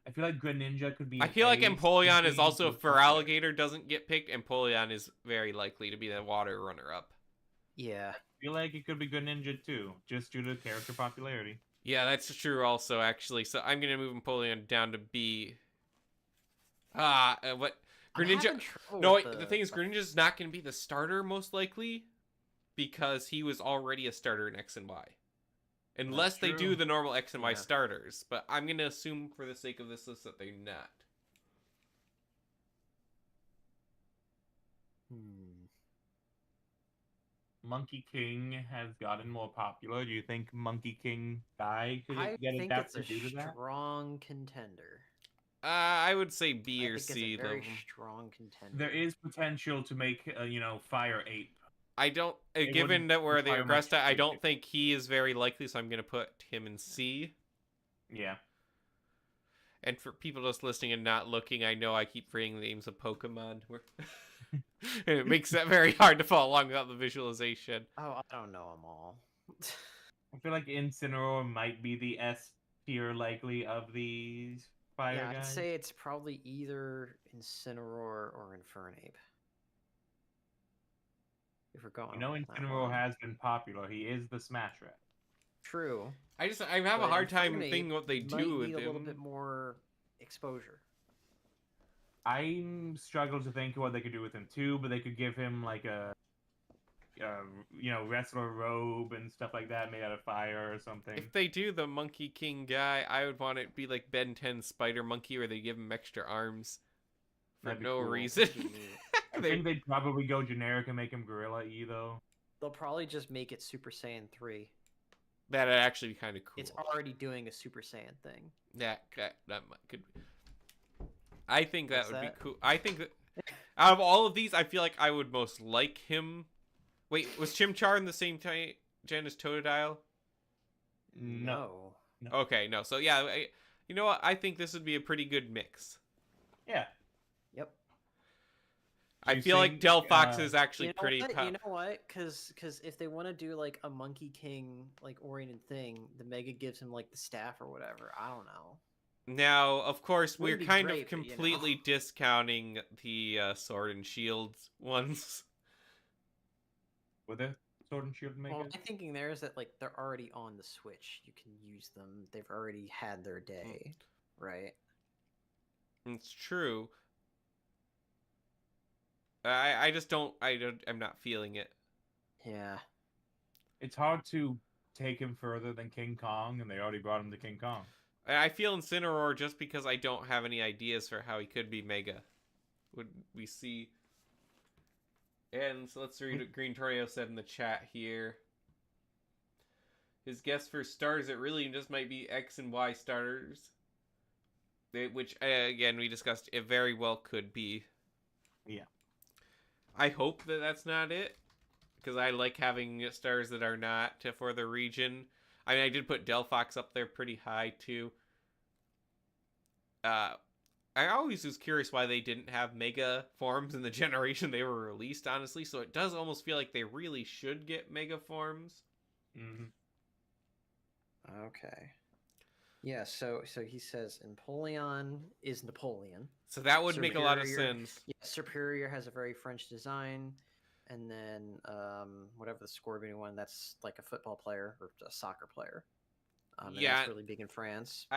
I feel like Greninja could be. I feel like A, Empoleon is simply also, for for popular. Alligator doesn't get picked, Empoleon is very likely to be the water runner-up. Yeah. I feel like it could be Greninja too, just due to character popularity. Yeah, that's true also, actually. So I'm going to move Empoleon down to B. What? I'm Greninja... having trouble No, with wait, the thing is, Greninja's not going to be the starter, most likely, because he was already a starter in X and Y. Unless they do true. the normal X and Y Yeah. starters. But I'm going to assume, for the sake of this list, that they're not. Monkey King has gotten more popular. Do you think Monkey King Guy could I get think it's a adapted due to that? strong contender. I would say B I or think C, it's a very though. strong contender. There is potential to make, Fire Ape. I don't, It given wouldn't that where they require regressed much it, I don't tweaking. think he is very likely, so I'm going to put him in C. Yeah. And for people just listening and not looking, I know I keep forgetting the names of Pokemon. And it makes that very hard to follow along without the visualization. Oh, I don't know them all. I feel like Incineroar might be the S tier likely of these fire Yeah, I'd guys. say it's probably either Incineroar or Infernape. If we're going, You know, with that Incineroar one. has been popular. He is the Smash Rat. True. I have a but hard time Infernape thinking what they might do with need a little him. bit more exposure. I struggle to think what they could do with him too, but they could give him like a wrestler robe and stuff like that made out of fire or something. If they do the Monkey King guy, I would want it to be like Ben 10 Spider Monkey, where they give him extra arms for That'd be no cool. reason. That'd be neat. I think they'd probably go generic and make him Gorilla E though. They'll probably just make it Super Saiyan 3. That'd actually be kind of cool. It's already doing a Super Saiyan thing. That could. I think that What's would that? be cool. I think that out of all of these, I feel like I would most like him. Wait, was Chimchar in the same gen as Totodile? No. Okay, no. So yeah, you know what? I think this would be a pretty good mix. Yeah. Yep. I you feel like think, Delphox is actually You know pretty what? tough. You know what? Because if they want to do like a Monkey King like oriented thing, the Mega gives him like the staff or whatever. I don't know. Now, of course, we're Wouldn't be kind of great, but, you know. completely discounting the Sword and Shield ones. with a Sword and Shield Well, Mega? my thinking there is that like they're already on the Switch. You can use them. They've already had their day, right? It's true. I'm not feeling it. Yeah. It's hard to take him further than King Kong, and they already brought him to King Kong. I feel Incineroar just because I don't have any ideas for how he could be Mega. Would we see? And so let's read what Green Tornado said in the chat here. His guess for stars, it really just might be X and Y starters. Which, again, we discussed, it very well could be. Yeah. I hope that that's not it. Because I like having stars that are not for the region. I mean, I did put Delphox up there pretty high, too. I always was curious why they didn't have Mega forms in the generation they were released, honestly. So it does almost feel like they really should get Mega forms. Mm-hmm. Okay. Yeah. So he says Empoleon is Napoleon. So that would make a lot of Superior- sense. Yeah. Superior has a very French design, and then whatever the Scorpion one, that's like a football player or a soccer player. And Yeah. that's really big in France.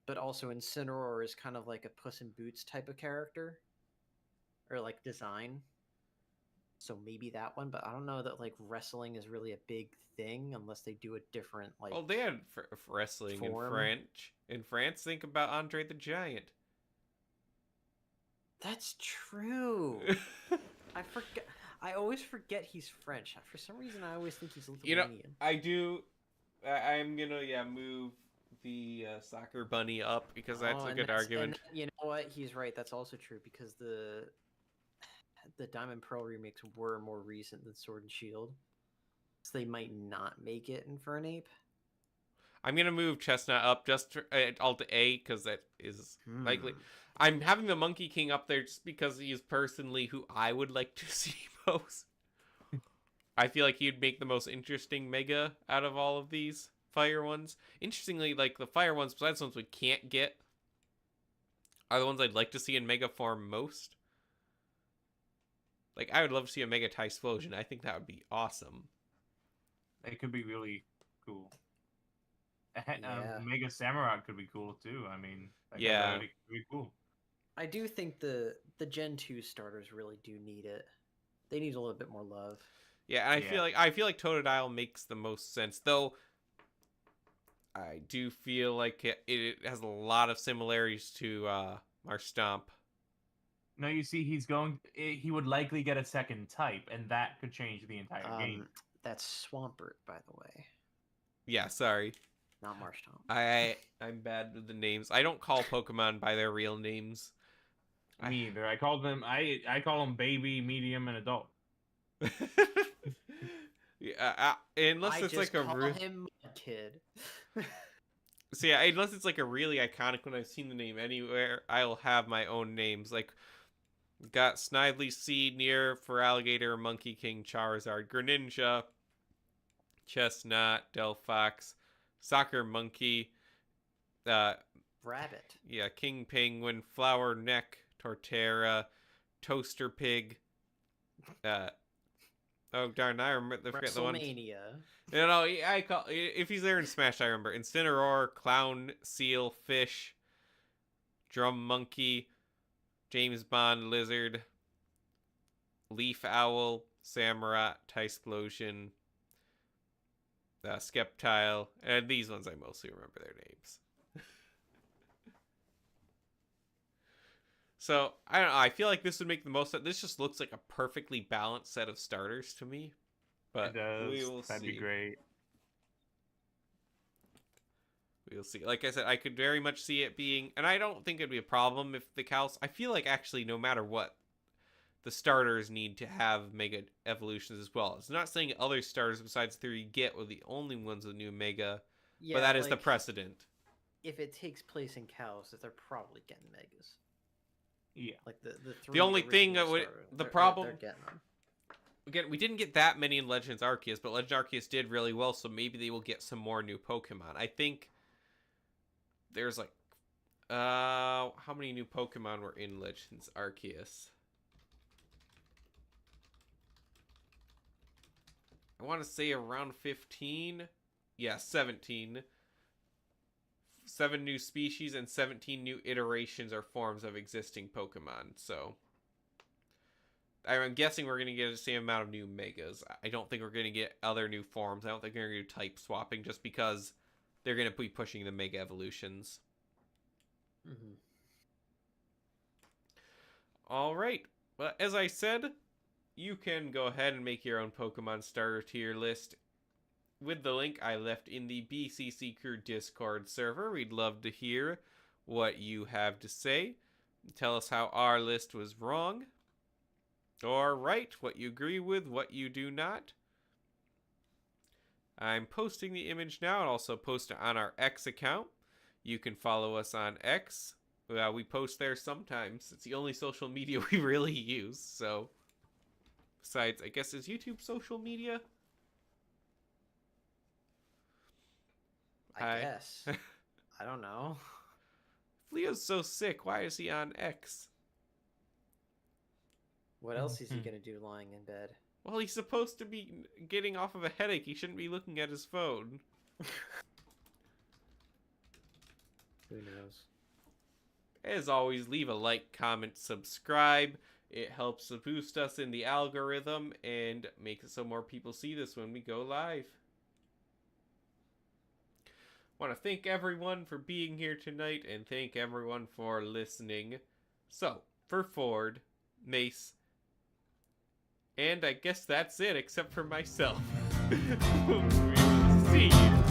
But also Incineroar is kind of like a Puss in Boots type of character, or like design. So maybe that one, but I don't know that like wrestling is really a big thing unless they do a different like. Oh, they had wrestling form. in France, think about Andre the Giant. That's true. I forget. I always forget he's French. For some reason, I always think he's Lithuanian. I do. I'm gonna move the soccer bunny up because that's a good argument. And you know what? He's right. That's also true because the Diamond Pearl remakes were more recent than Sword and Shield, so they might not make it in Infernape. I'm gonna move Chestnut up just for, Alt A because that is likely. I'm having the Monkey King up there just because he is personally who I would like to see most. I feel like he'd make the most interesting Mega out of all of these fire ones. Interestingly, like the fire ones, besides the ones we can't get, are the ones I'd like to see in Mega form most. Like, I would love to see a Mega Typhlosion. I think that would be awesome. It could be really cool. Yeah. Mega Samurai could be cool too. I mean, Yeah. Could be cool. I do think the Gen 2 starters really do need it. They need a little bit more love. Yeah, and I feel like Totodile makes the most sense, though. I do feel like it has a lot of similarities to Marstomp. No, you see, he would likely get a second type, and that could change the entire game. That's Swampert, by the way. Yeah, sorry. Not Marstomp. I'm bad with the names. I don't call Pokemon by their real names. Me either. I call them baby, medium, and adult. Yeah, unless it's like a call him Kid. So yeah, unless it's like a really iconic one I've seen the name anywhere, I'll have my own names. Like, got Snidely Seed, Near, Feraligatr, Monkey King, Charizard, Greninja, Chestnut, Delphox, Soccer Monkey, Rabbit. yeah, King Penguin, Flower Neck, Torterra, Toaster Pig. Oh darn! I forget the one. WrestleMania. No, I call if he's there in Smash. I remember Incineroar, Clown, Seal, Fish, Drum Monkey, James Bond, Lizard, Leaf Owl, Samurott, Typhlosion, Skeptile, and these ones I mostly remember their names. So, I don't know, I feel like this would make the most sense. This just looks like a perfectly balanced set of starters to me. But It does. we will That'd see. be great. We'll see. Like I said, I could very much see it being, and I don't think it'd be a problem if the Cows. I feel like actually, no matter what, the starters need to have Mega evolutions as well. It's not saying other starters besides 3 get were the only ones with new Mega, Yeah, but that is the like, precedent. If it takes place in Kalos, that they're probably getting Megas. Yeah. Like the three only thing original that would- Star- the they're- problem- they're getting them. Again, we didn't get that many in Legends Arceus, but Legends Arceus did really well, so maybe they will get some more new Pokemon. I think there's like, how many new Pokemon were in Legends Arceus? I want to say around 15. Yeah, 17. 7 new species and 17 new iterations or forms of existing Pokemon, so I'm guessing we're going to get the same amount of new Megas. I don't think we're going to get other new forms. I don't think they're going to do type swapping just because they're going to be pushing the Mega Evolutions. Mm-hmm. All right. Well, as I said, you can go ahead and make your own Pokemon starter tier list with the link I left in the BCC Crew Discord server. We'd love to hear what you have to say. Tell us how our list was wrong or right, what you agree with, what you do not. I'm posting the image now and also post it on our X account. You can follow us on X. We post there sometimes. It's the only social media we really use, so. Besides, I guess, is YouTube social media? I guess. I don't know. If Leo's so sick, why is he on X? What else is he gonna do lying in bed? Well, he's supposed to be getting off of a headache. He shouldn't be looking at his phone. Who knows? As always, leave a like, comment, subscribe. It helps to boost us in the algorithm and makes it so more people see this when we go live. Want to thank everyone for being here tonight and thank everyone for listening. So, for Ford, Mace, and I guess that's it except for myself. We will see you